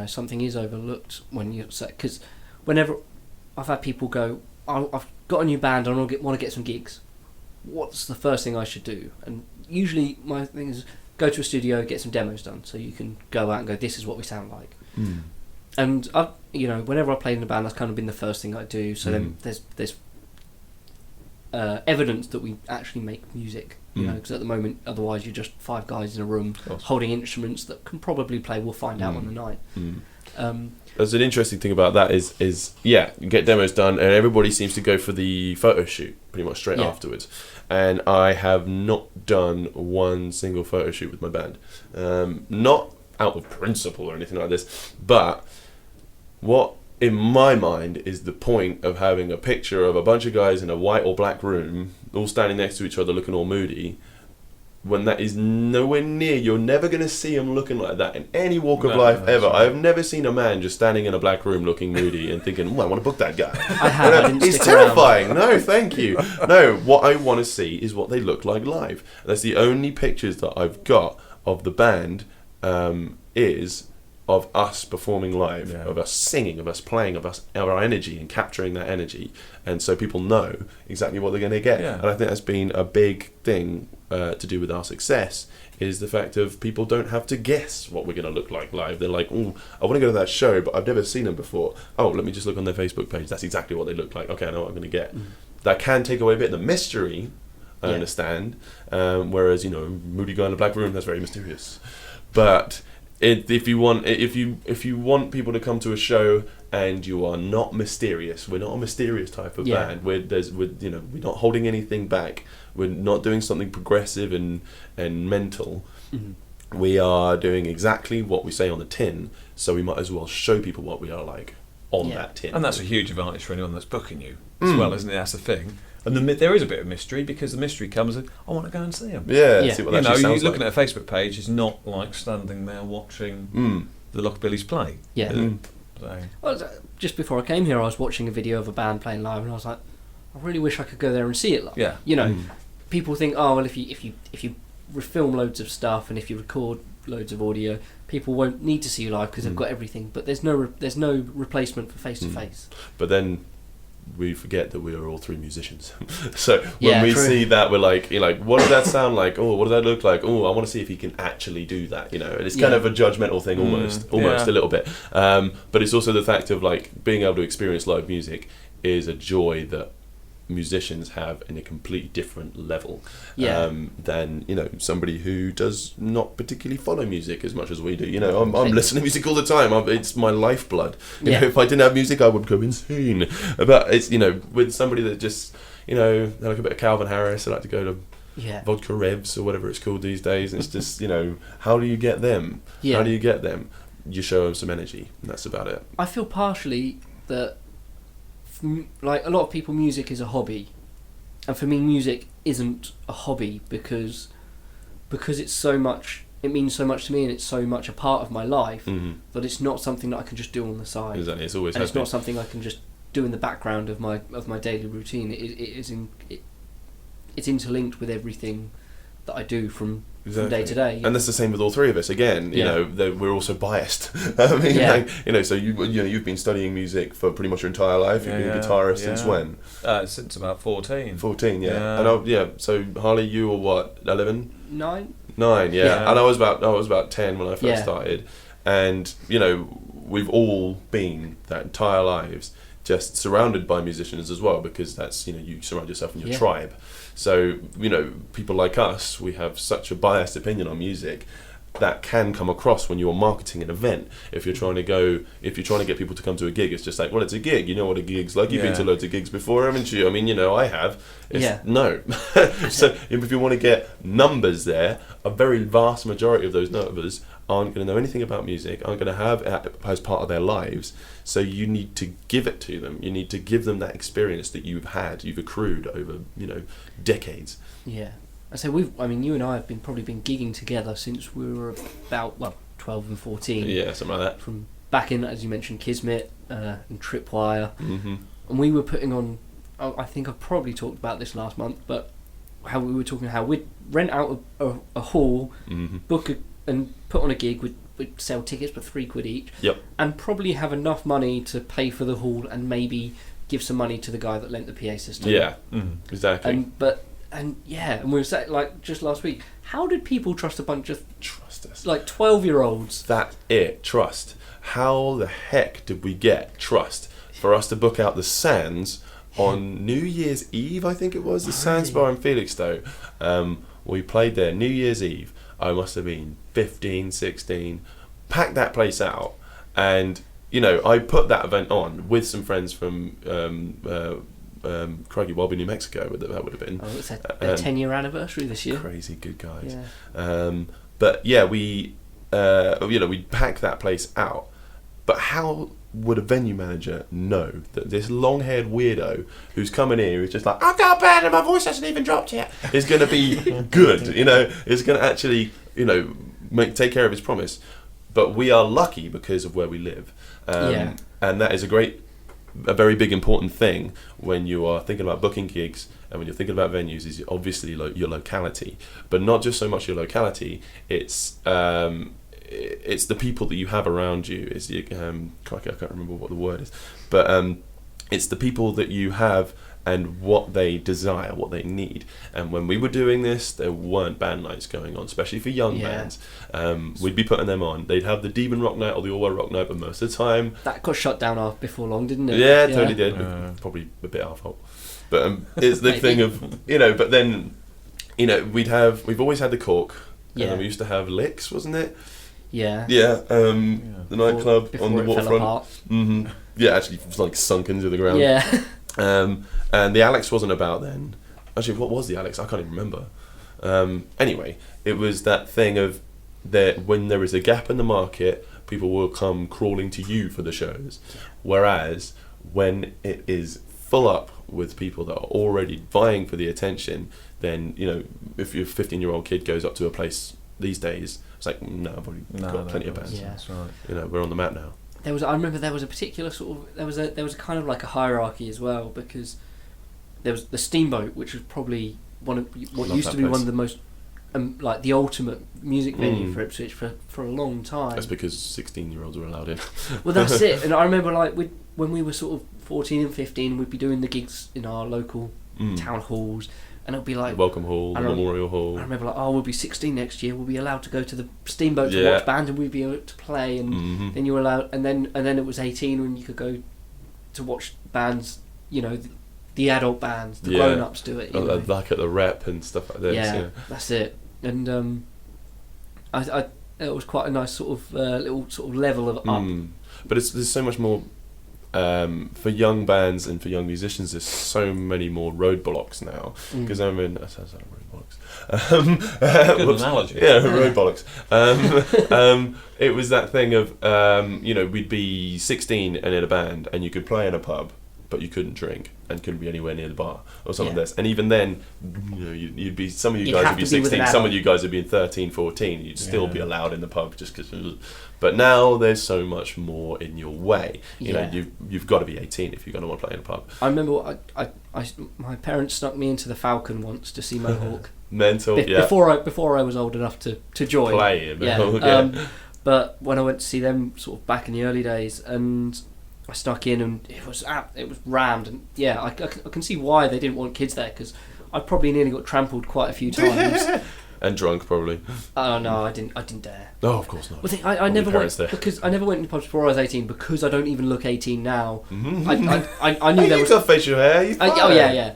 something is overlooked when you say, because whenever I've had people go, I've got a new band and I want to get some gigs, what's the first thing I should do? And usually my thing is go to a studio, get some demos done, so you can go out and go, this is what we sound like. And I've whenever I played in a band, that's kind of been the first thing I do. So then there's evidence that we actually make music, because at the moment, otherwise you're just five guys in a room holding instruments that can probably play. We'll find out on the night. There's an interesting thing about that is you get demos done and everybody seems to go for the photo shoot pretty much straight afterwards. And I have not done one single photo shoot with my band, not out of principle or anything like this, but what in my mind is the point of having a picture of a bunch of guys in a white or black room all standing next to each other looking all moody, when that is nowhere near, you're never going to see them looking like that in any walk of life ever. Right. I've never seen a man just standing in a black room looking moody and thinking, I want to book that guy. I have. It's terrifying. No, thank you. No, what I want to see is what they look like live. That's the only pictures that I've got of the band, is of us performing live, of us singing, of us playing, of our energy and capturing that energy, and so people know exactly what they're going to get. And I think that's been a big thing to do with our success, is the fact of people don't have to guess what we're going to look like live. They're like, oh, I want to go to that show, but I've never seen them before. Oh, let me just look on their Facebook page. That's exactly what they look like. Okay, I know what I'm going to get. That can take away a bit of the mystery, I understand, whereas moody guy in a black room, that's very mysterious. But if you want people to come to a show and you are not mysterious, we're not a mysterious type of band. We're not holding anything back. We're not doing something progressive and mental. We are doing exactly what we say on the tin, so we might as well show people what we are like on that tin. And that's a huge advantage for anyone that's booking you as well, isn't it? That's the thing. And there is a bit of mystery, because the mystery comes in, I want to go and see them. See what that sounds like. Looking at a Facebook page is not like standing there watching the Lockerbillies play. Well, just before I came here, I was watching a video of a band playing live, and I was like, I really wish I could go there and see it live. People think, oh well, if you film loads of stuff and if you record loads of audio, people won't need to see you live because they've got everything. But there's no replacement for face to face. But then we forget that we are all three musicians. So when we see that, we're like, what does that sound like? Oh, what does that look like? Oh, I want to see if he can actually do that. And it's kind of a judgmental thing, almost a little bit. But it's also the fact of being able to experience live music is a joy that musicians have in a completely different level than somebody who does not particularly follow music as much as we do. I'm listening to music all the time. It's my lifeblood. If I didn't have music, I would go insane. But it's with somebody that just they like a bit of Calvin Harris, they like to go to Vodka Revs or whatever it's called these days, and it's just how do you get them? How do you get them? You show them some energy, and that's about it. I feel partially that a lot of people, music is a hobby, and for me music isn't a hobby because it's so much, it means so much to me, and it's so much a part of my life that it's not something that I can just do on the side. Exactly, it's always not something I can just do in the background of my daily routine. It's interlinked with everything that I do from day to day. And that's the same with all three of us. Again, you know, we're also biased. I mean, like, you know, so you've been studying music for pretty much your entire life. You've been a guitarist since when? Since about 14. 14, yeah. And so Harley, you were what, 11? 9, yeah. And I was about 10 when I first started. And you know, we've all been that entire lives just surrounded by musicians as well, because that's, you know, you surround yourself in your tribe. So, you know, people like us, we have such a biased opinion on music that can come across when you're marketing an event. If you're trying to get people to come to a gig, it's just like, well, it's a gig. You know what a gig's like. You've been to loads of gigs before, haven't you? I mean, you know, I have. No. So if you want to get numbers there, a very vast majority of those numbers aren't going to know anything about music, aren't going to have it as part of their lives. So you need to give it to them. You need to give them that experience that you've accrued over, you know, decades. Yeah. So you and I have probably been gigging together since we were about 12 and 14. Yeah, something like that. From back in, as you mentioned, Kismet and Tripwire, mm-hmm. and we were putting on. I think I probably talked about this last month, but how we'd rent out a hall, mm-hmm. book and put on a gig. We'd sell tickets for £3 each. Yep. And probably have enough money to pay for the hall and maybe give some money to the guy that lent the PA system. Yeah, exactly. And we were saying, like, just last week, how did people trust us? Like 12-year-olds? That's it, trust. How the heck did we get trust for us to book out the Sands on New Year's Eve, I think it was, the Sands Bar in Felixstowe. We played there New Year's Eve. I must have been 15, 16, packed that place out, and, you know, I put that event on with some friends from Craigie Wobby, New Mexico. That would have been. Oh, it's their 10-year anniversary this year. Crazy good guys. Yeah. But yeah, we packed that place out. But how would a venue manager know that this long-haired weirdo who's coming here, who's just like, I've got a band and my voice hasn't even dropped yet, is going to be good? You know, is going to actually, you know, take care of his promise. But we are lucky because of where we live, and that is a very big important thing when you are thinking about booking gigs and when you're thinking about venues, is obviously your locality, but not just so much your locality. It's the people that you have around you. It's I can't remember what the word is, but it's the people that you have and what they desire, what they need. And when we were doing this, there weren't band nights going on, especially for young bands. We'd be putting them on. They'd have the Demon Rock Night or the All World Rock Night, but most of the time... That got shut down before long, didn't it? Yeah, it totally did. Probably a bit our fault. But it's the thing of, you know, but then, you know, we've always had the Cork. And then we used to have Licks, wasn't it? Yeah. Yeah, the nightclub on the waterfront. Mm-hmm. Yeah, actually, it was like sunk into the ground. Yeah. And the Alex wasn't about then. Actually, what was the Alex? I can't even remember. Anyway, it was that thing of that when there is a gap in the market, people will come crawling to you for the shows. Whereas when it is full up with people that are already vying for the attention, then, you know, if your 15-year-old kid goes up to a place these days, it's like, no, I've already got plenty of bands. Yeah, that's right. You know, we're on the map now. I remember there was a particular sort of there was kind of like a hierarchy as well, because there was the Steamboat, which was probably one of what used to be one of the most like the ultimate music venue for Ipswich for a long time. That's because 16-year-olds were allowed in. Well, that's it. And I remember like when we were sort of 14 and 15, we'd be doing the gigs in our local town halls. And it'll be like... The Welcome Hall, the Memorial Hall. I remember like, we'll be 16 next year, we'll be allowed to go to the Steamboat to watch band, and we'd be able to play, and then you were allowed... And then it was 18 when you could go to watch bands, you know, the adult bands, the grown-ups do it. Like at the Rep and stuff like this. Yeah, that's it. And it was quite a nice sort of little sort of level of up. But there's so much more... for young bands and for young musicians, there's so many more roadblocks now. Because I mean, that sounds like roadblocks. Good analogy. Yeah, roadblocks. It was that thing of, you know, we'd be 16 and in a band, and you could play in a pub, but you couldn't drink and couldn't be anywhere near the bar or something like this. And even then, you know, you'd be, some of you guys would be 16, some of you guys would be 13, 14. You'd still be allowed in the pub just because. But now there's so much more in your way. You know, you've got to be 18 if you're going to want to play in a pub. I remember my parents snuck me into the Falcon once to see Mohawk. Mental. Before I was old enough to join. Play it. Yeah. But when I went to see them sort of back in the early days, and I snuck in, and it was rammed, and I can see why they didn't want kids there, because I probably nearly got trampled quite a few times. And drunk, probably. Oh no, I didn't dare. No, of course not. Well, I never went because I never went into pubs before I was 18, because I don't even look 18 now. Mm-hmm. I knew there was. You got facial hair. Oh yeah.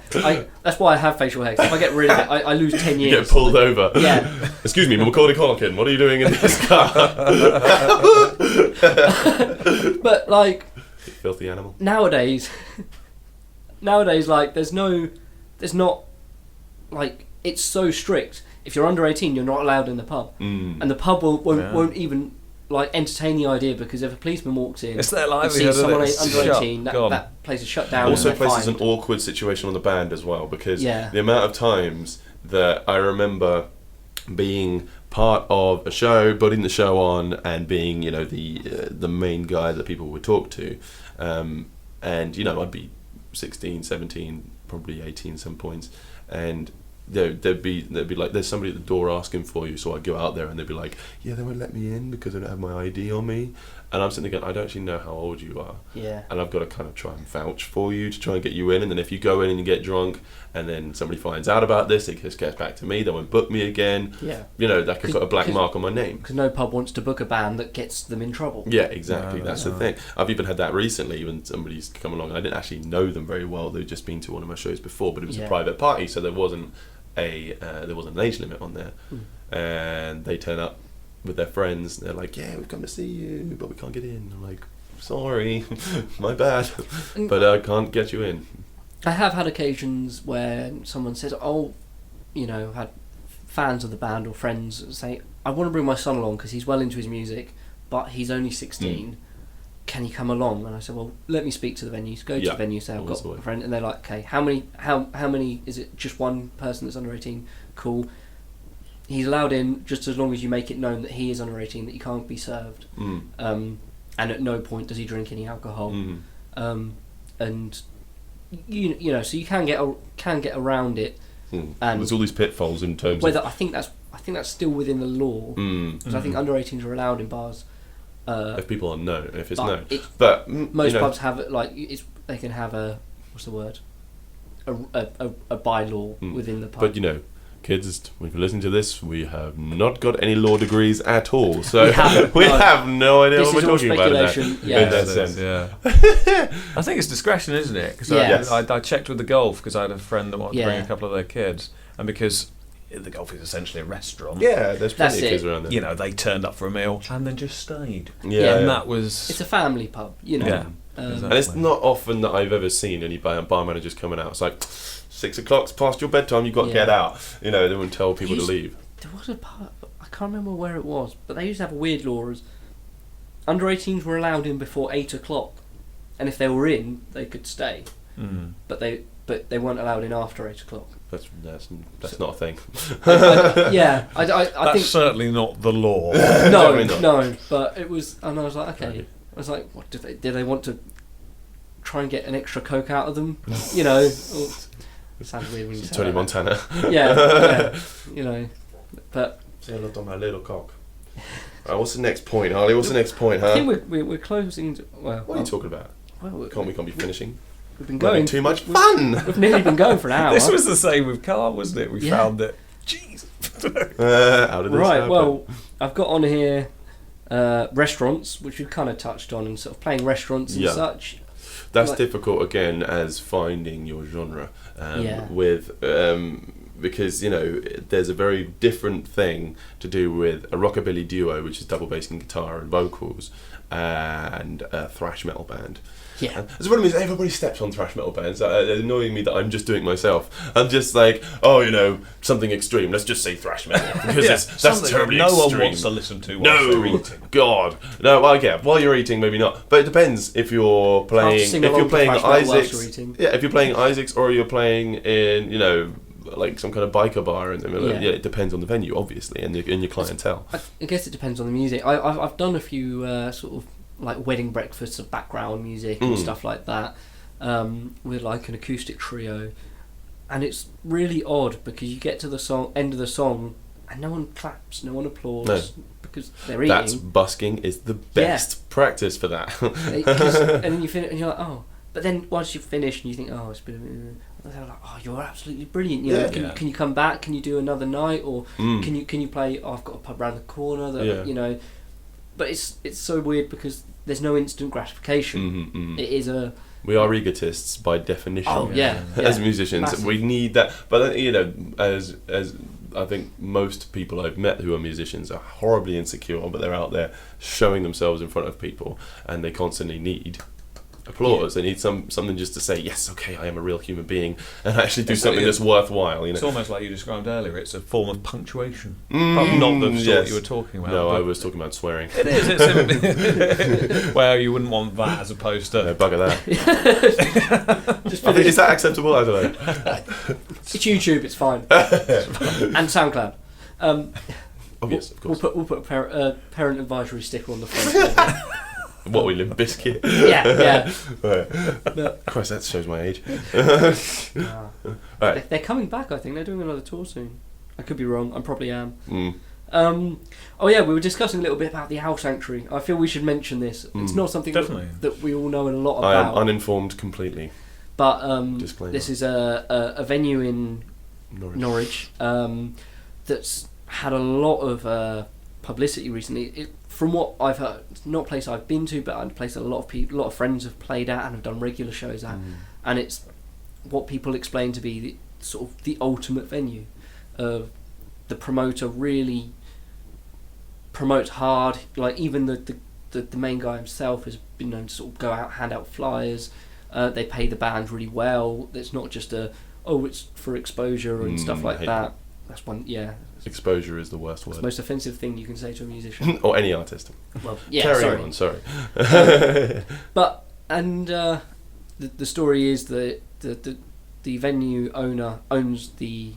That's why I have facial hair. 'Cause if I get rid of it, I lose 10 years. You get pulled over. Yeah. Excuse me, Macaulay Culkin. What are you doing in this car? But like, you filthy animal. Nowadays, like, there's not, like, it's so strict. If you're under 18, you're not allowed in the pub, and the pub won't even like entertain the idea, because if a policeman walks in, it's their and sees someone under 18, that that place is shut down. Also places an awkward situation on the band as well, because the amount of times that I remember being part of a show, putting the show on, and being the main guy that people would talk to, and I'd be 16, 17, probably 18 at some points, and there'd be like, there's somebody at the door asking for you, so I'd go out there and they'd be like, yeah, they won't let me in because they don't have my ID on me, and I'm sitting there going, I don't actually know how old you are, and I've got to kind of try and vouch for you to try and get you in, and then if you go in and you get drunk and then somebody finds out about this, it just gets back to me, they won't book me again, that could put a black mark on my name, because no pub wants to book a band that gets them in trouble. That's the thing. I've even had that recently when somebody's come along. I didn't actually know them very well, they'd just been to one of my shows before, but it was a private party, so there wasn't an age limit on there, and they turn up with their friends, and they're like, yeah, we've come to see you, but we can't get in. I'm like, sorry, my bad, but I can't get you in. I have had occasions where someone says, had fans of the band or friends say, I want to bring my son along because he's well into his music, but he's only 16. Can you come along? And I said, well, let me speak to the venues. Go to the venue, say I've got a friend, and they're like, okay, how many? Is it just one person that's under 18? Cool. He's allowed in just as long as you make it known that he is under 18, that he can't be served, and at no point does he drink any alcohol, and so you can get around it. And there's all these pitfalls in terms of. I think that's still within the law, because I think under 18s are allowed in bars. If people are known, if it's known, but most pubs have it, like they can have a bylaw within the pub. But kids, if you listen to this, we have not got any law degrees at all, so we have no idea what we're talking about. In that sense. I think it's discretion, isn't it? Because I checked with the golf, because I had a friend that wanted to bring a couple of their kids, and because the golf is essentially a restaurant. Yeah, there's plenty of kids around there. They turned up for a meal and then just stayed. And that was. It's a family pub, Exactly. And it's not often that I've ever seen any bar managers coming out. It's like 6 o'clock's past your bedtime. You've got to get out. They wouldn't tell people to leave. There was a pub. I can't remember where it was, but they used to have a weird law as under 18s were allowed in before 8 o'clock, and if they were in, they could stay. But they weren't allowed in after 8 o'clock. That's not a thing. I that's think certainly not the law. No, but it was, and I was like, okay. I was like, what did they want to try and get an extra Coke out of them? It sounds weird when you say Tony Montana. But say I looked on my little cock. Right, what's the next point, Harley? What's the next point, huh? I think we're closing. What are you talking about? We can't be finishing. We've been going too much fun. We've nearly been going for an hour. This was the same with Carl, wasn't it? We found that. Jeez. How did this happen? Well, I've got on here restaurants, which we've kind of touched on, and sort of playing restaurants and such. That's difficult again as finding your genre because there's a very different thing to do with a rockabilly duo, which is double bass and guitar and vocals, and a thrash metal band. Yeah. That's what I mean. Everybody steps on thrash metal bands. It's annoying me that I'm just doing it myself. I'm just like, something extreme. Let's just say thrash metal because that's terribly extreme. No one wants to listen to while they're eating. God, no. Well, yeah, while you're eating, maybe not. But it depends if you're playing. If you're playing Isaacs, if you're playing Isaacs, or you're playing in like some kind of biker bar in the middle. It depends on the venue, obviously, and your clientele. I guess it depends on the music. I've done a few sort of like wedding breakfasts of background music and stuff like that, with like an acoustic trio, and it's really odd because you get to the end of the song and no one claps, no one applauds because they're eating. That's busking is the best practice for that. And then you finish and you're like, oh. But then once you finish and you think, oh, it's been they're like, oh, you're absolutely brilliant. You know, can you come back? Can you do another night? Or can you play? Oh, I've got a pub around the corner. That you know. But it's so weird because there's no instant gratification. It is a. We are egotists by definition. Oh yeah. As musicians, massive. we need that. But you know, as I think most people I've met who are musicians are horribly insecure, but they're out there showing themselves in front of people, and they constantly need applause. They need something just to say, yes, okay, I am a real human being, and actually do something that's worthwhile. You know, it's almost like you described earlier. It's a form of punctuation, not the sort you were talking about. No, I was talking about swearing. It is. It's well, you wouldn't want that as opposed to bugger that. Is that acceptable? I don't know. It's YouTube. It's fine. And SoundCloud. Oh yes, of course. We'll put a parent advisory sticker on the front. What, we Limp Bizkit? Yeah. Right. Christ, that shows my age. Right. They're coming back, I think. They're doing another tour soon. I could be wrong. I probably am. We were discussing a little bit about the Owl Sanctuary. I feel we should mention this. It's not something that we all know a lot about. I am uninformed completely. But this is a venue in Norwich that's had a lot of publicity recently. From what I've heard, it's not a place I've been to, but a place that a lot of friends have played at and have done regular shows at, and it's what people explain to be the ultimate venue. The promoter really promotes hard. Like even the main guy himself has been known to sort of go out, hand out flyers. They pay the band really well. It's not just it's for exposure and stuff like that. That's one, Exposure is the worst word. It's the most offensive thing you can say to a musician. Or any artist. Well, yeah, Carry on, sorry. But, the story is that the venue owner owns the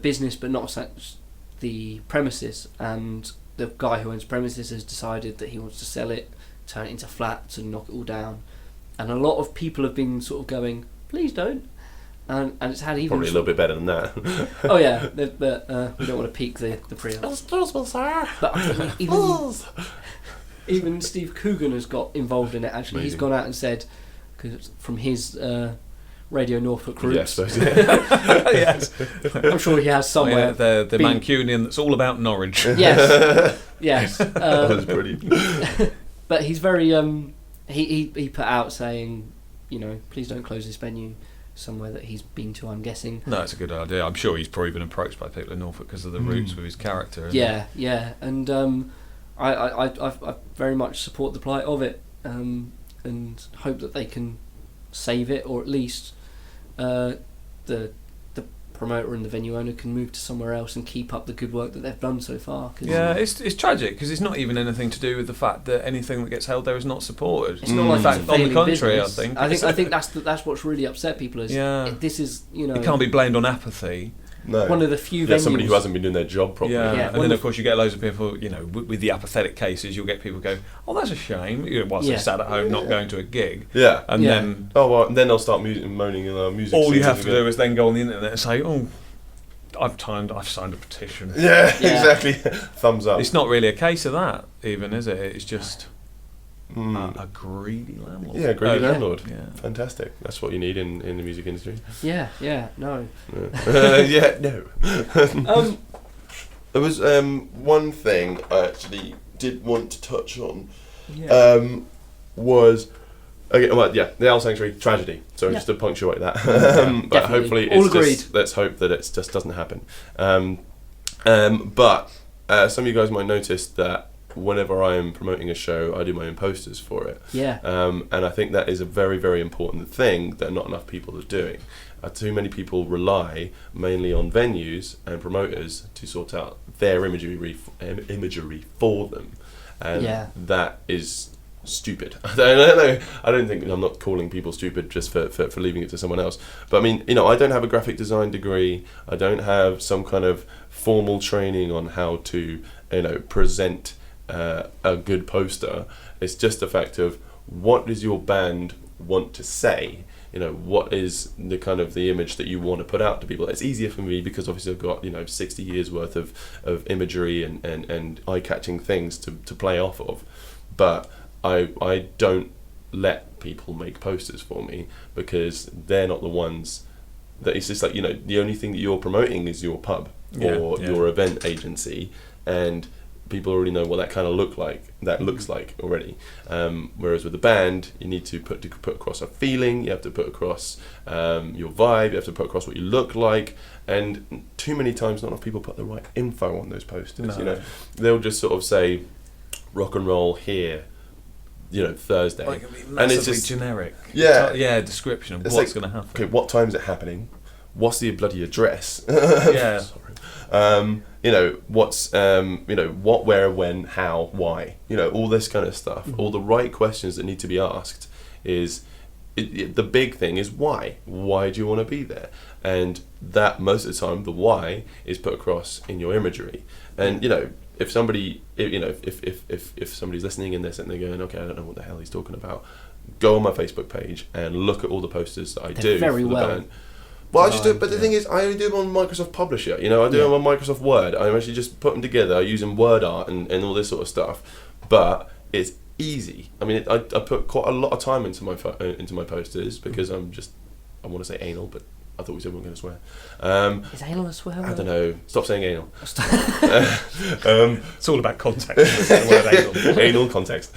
business, but not such the premises, and the guy who owns premises has decided that he wants to sell it, turn it into flats and knock it all down. And a lot of people have been sort of going, please don't. And it's had even probably a little bit better than that. Oh yeah, but we don't want to peak the pre-op. Excuse me, sir. But I think even Steve Coogan has got involved in it. Actually, Amazing. He's gone out and said, because from his Radio Norfolk roots. Yes, I'm sure he has somewhere. The Mancunian that's all about Norwich. Yes. That was brilliant. But he's very he put out saying, please don't close this venue. Somewhere that he's been to, I'm guessing. No, it's a good idea. I'm sure he's probably been approached by people in Norfolk because of the roots with his character. Yeah, and I very much support the plight of it, and hope that they can save it, or at least the promoter and the venue owner can move to somewhere else and keep up the good work that they've done so far. It's tragic because it's not even anything to do with the fact that anything that gets held there is not supported. It's not like in fact, on the contrary, business. I think that's what's really upset people. This is it can't be blamed on apathy. No. One of the few venues. Somebody who hasn't been doing their job properly. And then of course you get loads of people, with the apathetic cases, you'll get people go, oh, that's a shame, whilst they're sat at home not going to a gig. Yeah. And then... Oh, well, then they'll start moaning in our music. All you have to do is then go on the internet and say, oh, I've signed a petition. Yeah, exactly. Thumbs up. It's not really a case of that, even, is it? It's just... a greedy landlord. Yeah, landlord. Yeah. Fantastic. That's what you need in the music industry. No. No. There was one thing I actually did want to touch on. Was the Owl Sanctuary tragedy. So just to punctuate that. But hopefully let's hope that it just doesn't happen. But some of you guys might notice that whenever I am promoting a show, I do my own posters for it. And I think that is a very, very important thing that not enough people are doing. Too many people rely mainly on venues and promoters to sort out their imagery for them. And that is stupid. I don't know. I don't think, I'm not calling people stupid just for leaving it to someone else. But I mean, I don't have a graphic design degree. I don't have some kind of formal training on how to, present a good poster. It's just a fact of what does your band want to say what is the kind of the image that you want to put out to people. It's easier for me because obviously I've got 60 years worth of imagery and eye-catching things to play off of, but I don't let people make posters for me because they're not the ones that, it's just like, the only thing that you're promoting is your pub or your event agency, and people already know what that kind of looks like already. Whereas with the band, you need to put across a feeling, you have to put across your vibe, you have to put across what you look like, and too many times not enough people put the right info on those posters. No. They'll just sort of say rock and roll here, Thursday, Like, massively and it's just generic. Description of it's what's like, going to happen. Okay, what time is it happening? What's the bloody address? Yeah. Sorry. What's what, where, when, how, why? All this kind of stuff. All the right questions that need to be asked is the big thing is why. Why do you want to be there? And that most of the time, the why is put across in your imagery. And if somebody, if somebody's listening in this and they're going, okay, I don't know what the hell he's talking about, go on my Facebook page and look at all the posters that I do very for the well. band. Well, I just do it, but the thing is, I only do them on Microsoft Publisher. I do them on Microsoft Word. I actually just put them together using word art and all this sort of stuff. But it's easy. I mean, I put quite a lot of time into my posters because I want to say anal, but I thought we said we weren't going to swear. Is anal a swear word? I don't know. Stop saying anal. It's all about context. The word anal. Anal context.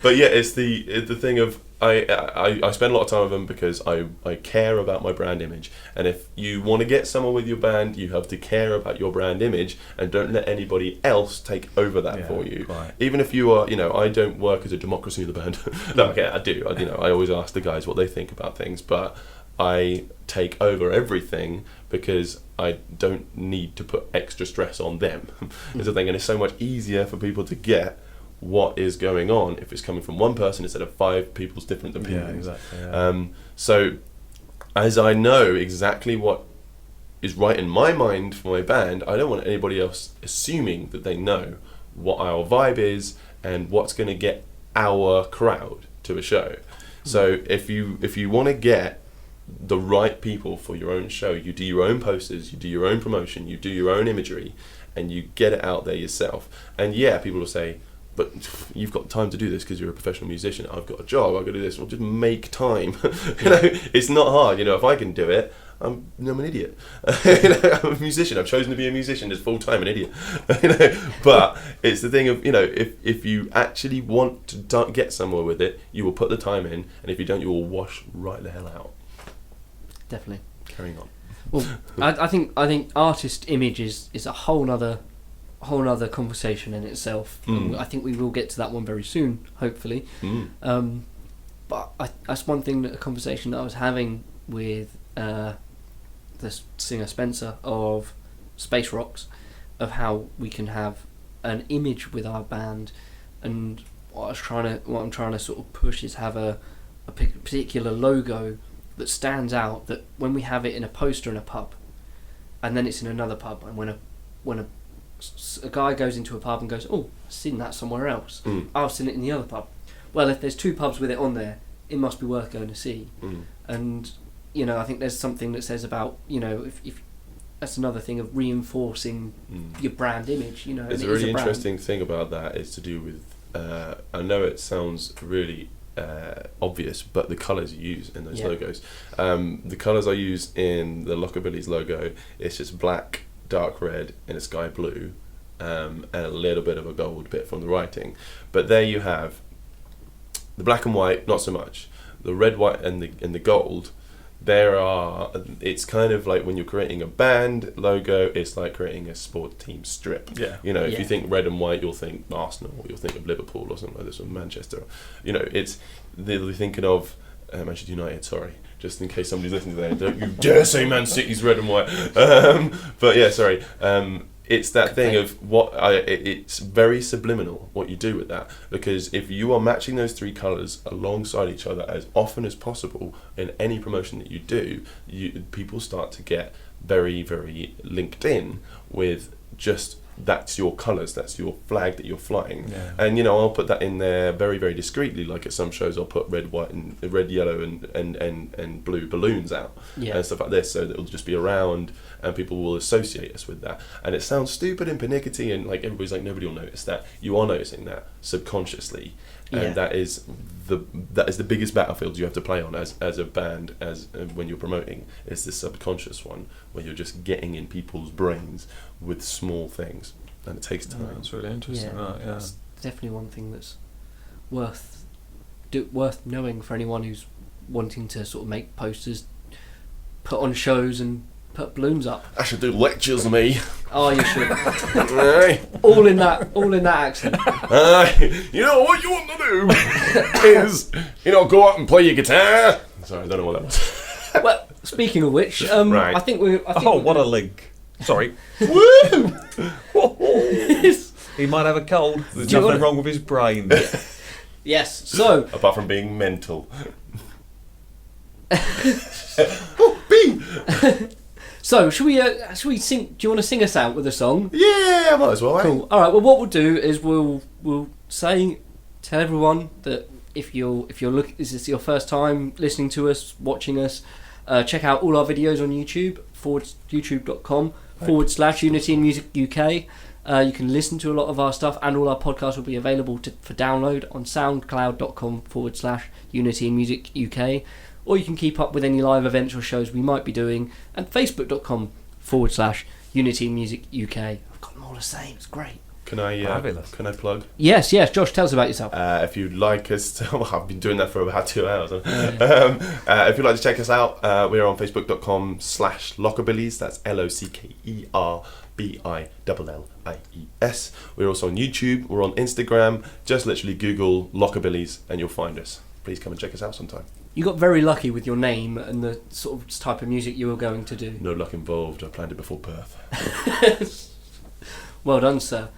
But yeah, it's the thing of I spend a lot of time with them because I care about my brand image, and if you want to get somewhere with your band, you have to care about your brand image and don't let anybody else take over that for you. Right. Even if you are, I don't work as a democracy of the band. No, okay, I do. I always ask the guys what they think about things, but I take over everything because I don't need to put extra stress on them. Is the thing, and it's so much easier for people to get what is going on if it's coming from one person instead of 5 people's different opinions. Yeah, exactly. Yeah. So as I know exactly what is right in my mind for my band, I don't want anybody else assuming that they know what our vibe is and what's going to get our crowd to a show. So if you want to get the right people for your own show, you do your own posters, you do your own promotion, you do your own imagery, and you get it out there yourself. And people will say, but you've got time to do this because you're a professional musician. I've got a job, I've got to do this. Well, just make time. It's not hard. If I can do it, I'm an idiot. I'm a musician. I've chosen to be a musician as full time, an idiot. But it's the thing of if you actually want to get somewhere with it, you will put the time in, and if you don't, you will wash right the hell out. Definitely. Carrying on. Well, I think artist image is a whole nother conversation in itself. I think we will get to that one very soon, hopefully. But that's one thing, a conversation that I was having with the singer Spencer of Space Rocks, of how we can have an image with our band, and what I'm trying to sort of push is have a particular logo that stands out, that when we have it in a poster in a pub, and then it's in another pub, and when a guy goes into a pub and goes, oh, I've seen that somewhere else. I've seen it in the other pub. Well, if there's 2 pubs with it on there, it must be worth going to see. And I think there's something that says about if that's another thing of reinforcing your brand image. It's a really interesting thing about that is to do with. I know it sounds really obvious, but the colours you use in those logos. The colours I use in the Lockerbillies logo, it's just black, dark red, and a sky blue, and a little bit of a gold bit from the writing. But there you have the black and white, not so much. The red, white, and the gold. It's kind of like when you're creating a band logo, it's like creating a sport team strip. If you think red and white, you'll think Arsenal, or you'll think of Liverpool or something like this, or Manchester. They're thinking of Manchester United, sorry, just in case somebody's listening to that. Don't you dare say Man City's red and white. But yeah, sorry. It's that thing of it's very subliminal what you do with that, because if you are matching those 3 colours alongside each other as often as possible in any promotion that you do, people start to get very, very linked in with just that's your colours, that's your flag that you're flying. Yeah. And I'll put that in there very, very discreetly. Like at some shows, I'll put red, white, and red, yellow, and blue balloons out and stuff like this, so that it'll just be around, and people will associate us with that. And it sounds stupid and pernickety, and like everybody's like, nobody will notice that. You are noticing that subconsciously, and that is the biggest battlefield you have to play on as a band, when you're promoting, is the subconscious one, where you're just getting in people's brains with small things, and it takes time. That's really interesting. That's definitely one thing that's worth knowing for anyone who's wanting to sort of make posters, put on shows, and put balloons up. I should do lectures, me. Oh, you should. Aye. all in that accent. Aye. What you want to do is, go out and play your guitar. Sorry, I don't know what that was. Well, speaking of which, right. I think we're. What a link. Sorry. Woo! He might have a cold. There's nothing wrong with his brain. Yes. So. Apart from being mental. Oh, Bing! So, should we sing? Do you want to sing us out with a song? Yeah, I might as well. Cool. All right. Well, what we'll do is we'll tell everyone that if you're this is your first time listening to us, watching us, check out all our videos on YouTube youtube.com/Unity in Music UK. You can listen to a lot of our stuff, and all our podcasts will be available for download on soundcloud.com/Unity in Music UK. Or you can keep up with any live events or shows we might be doing, and facebook.com/Unity Music UK. I've got them all the same. It's great. Can I plug? Yes. Josh, tell us about yourself. If you'd like us to, well, I've been doing that for about 2 hours. If you'd like to check us out, we're on facebook.com/Lockerbillies. That's LOCKERBILLIES. We're also on YouTube. We're on Instagram. Just literally Google Lockerbillies and you'll find us. Please come and check us out sometime. You got very lucky with your name and the sort of type of music you were going to do. No luck involved. I planned it before birth. Well done, sir.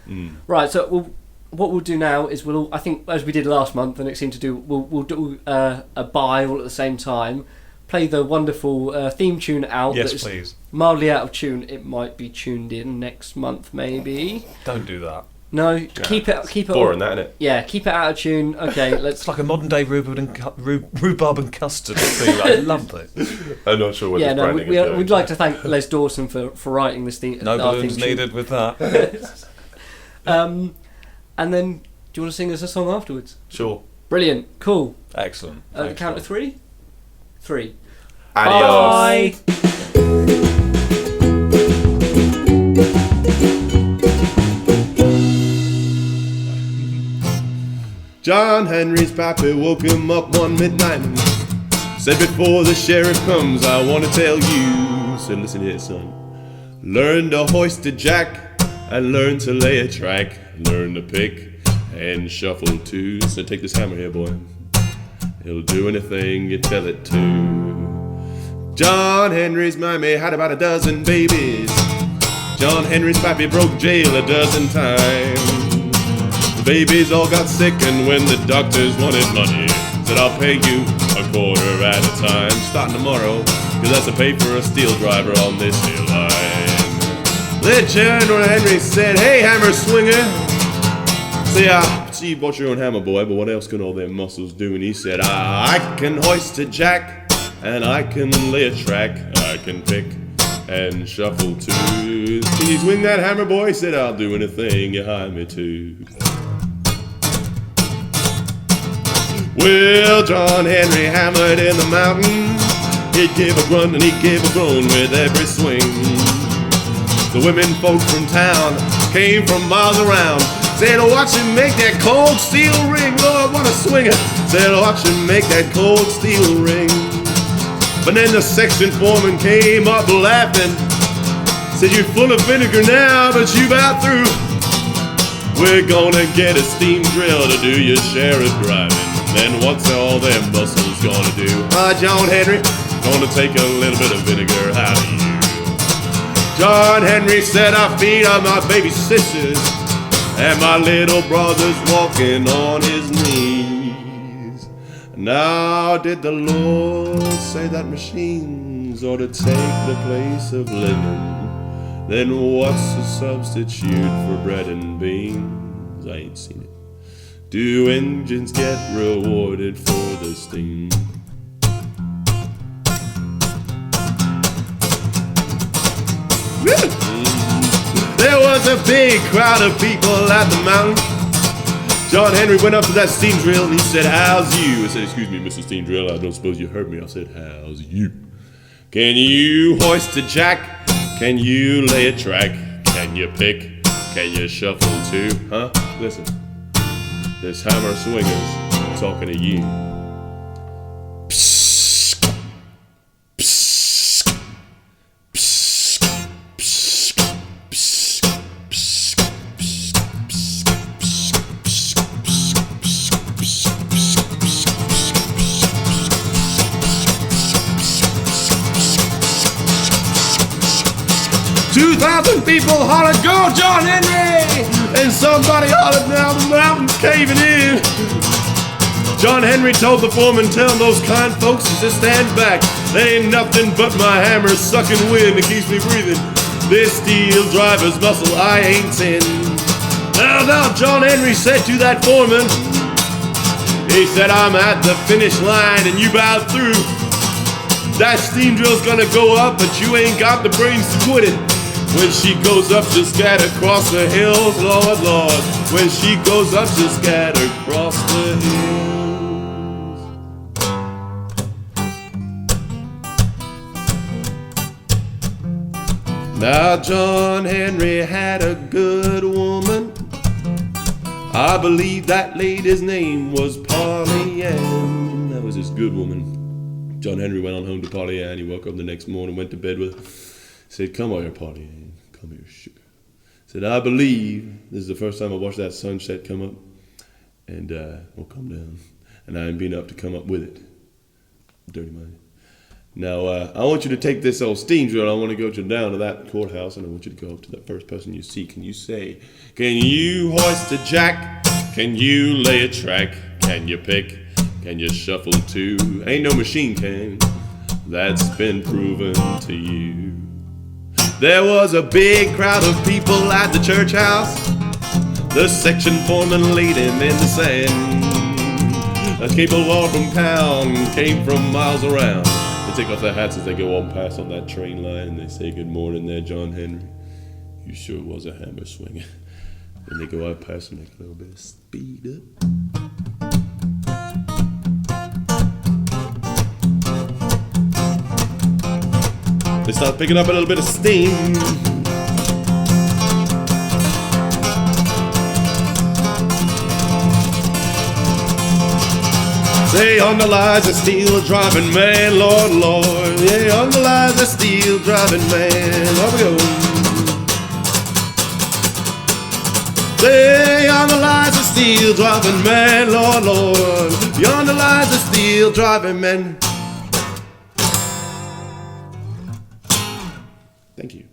Right, so what we'll do now is I think as we did last month, and it seemed to do, we'll do a bye all at the same time. Play the wonderful theme tune out. Yes, please. Mildly out of tune. It might be tuned in next month, maybe. Don't do that. No, keep it. Boring, that, isn't it? Yeah, keep it out of tune. Okay, let's. It's like a modern day rhubarb and custard thing. I love it. I'm not sure what this branding is doing. We'd like to thank Les Dawson for writing this theme. No balloons needed with that. And then, do you want to sing us a song afterwards? Sure. Brilliant. Cool. Excellent. Count to 3. 3. Adios. Bye. John Henry's pappy woke him up one midnight. Said, before the sheriff comes, I want to tell you. Said, listen here, son. Learn to hoist a jack and learn to lay a track. Learn to pick and shuffle too. So take this hammer here, boy. He'll do anything you tell it to. John Henry's mammy had about a dozen babies. John Henry's pappy broke jail a dozen times. The babies all got sick, and when the doctors wanted money, said, I'll pay you a quarter at a time. Starting tomorrow, cause that's to pay for a steel driver on this steel line. Then General Henry said, hey, hammer swinger. Say, I see you bought your own hammer, boy, but what else can all them muscles do? And he said, I can hoist a jack, and I can lay a track. I can pick and shuffle too. Can you swing that hammer, boy? He said, I'll do anything you hire me to. Well, John Henry hammered in the mountain. He gave a grunt and he gave a groan with every swing. The women folk from town came from miles around. Said, watch him make that cold steel ring. Lord, what a swinger. Said, watch him make that cold steel ring. But then the section foreman came up laughing. Said, you're full of vinegar now, but you about through. We're gonna get a steam drill to do your share of driving. Then what's all them muscles gonna do? John Henry, gonna take a little bit of vinegar out of you. John Henry said, I feed on my baby sisters, and my little brother's walking on his knees. Now did the Lord say that machines ought to take the place of living? Then what's a substitute for bread and beans? I ain't seen it. Do engines get rewarded for the steam? There was a big crowd of people at the mountain. John Henry went up to that steam drill and he said, "How's you?" I said, "Excuse me, Mr. Steam Drill, I don't suppose you heard me." I said, "How's you? Can you hoist a jack? Can you lay a track? Can you pick? Can you shuffle too? Huh? Listen, this hammer swinger's talking to you." Psst, psst, psst, psst, psst, psst, "2,000 people hollered, 'Go, John Henry!' And somebody hollered, 'Now the mountain's caving in.' John Henry told the foreman, 'Tell those kind folks to just stand back. They ain't nothing but my hammer sucking wind that keeps me breathing. This steel driver's muscle I ain't tin.' Now, John Henry said to that foreman, he said, 'I'm at the finish line and you bowed through. That steam drill's gonna go up, but you ain't got the brains to quit it. When she goes up, just scatter across the hills, Lord, Lord. When she goes up, just scatter across the hills.'" Now John Henry had a good woman. I believe that lady's name was Polly Ann. That was his good woman. John Henry went on home to Polly Ann. He woke up the next morning, went to bed with her. Said, "Come here, Polly Ann. Come here, sugar." Said, "I believe this is the first time I watched that sunset come up and come down. And I ain't been up to come up with it. Dirty mind. Now, I want you to take this old steam drill. I want to go down to that courthouse, and I want you to go up to that first person you see. Can you say, 'Can you hoist a jack? Can you lay a track? Can you pick? Can you shuffle too?' Ain't no machine can. That's been proven to you." There was a big crowd of people at the church house. The section foreman laid him in the sand. People all from town came from miles around. They take off their hats as they go on past on that train line, and they say, "Good morning there, John Henry. You sure was a hammer swinger." And they go out past and make a little bit of speed up. They start picking up a little bit of steam. Say, "Yonder lies a steel driving man, Lord, Lord. Yeah, yonder lies a steel driving man." Here we go. Say, "Yonder lies a steel driving man, Lord, Lord. Yonder lies a steel driving man." Thank you.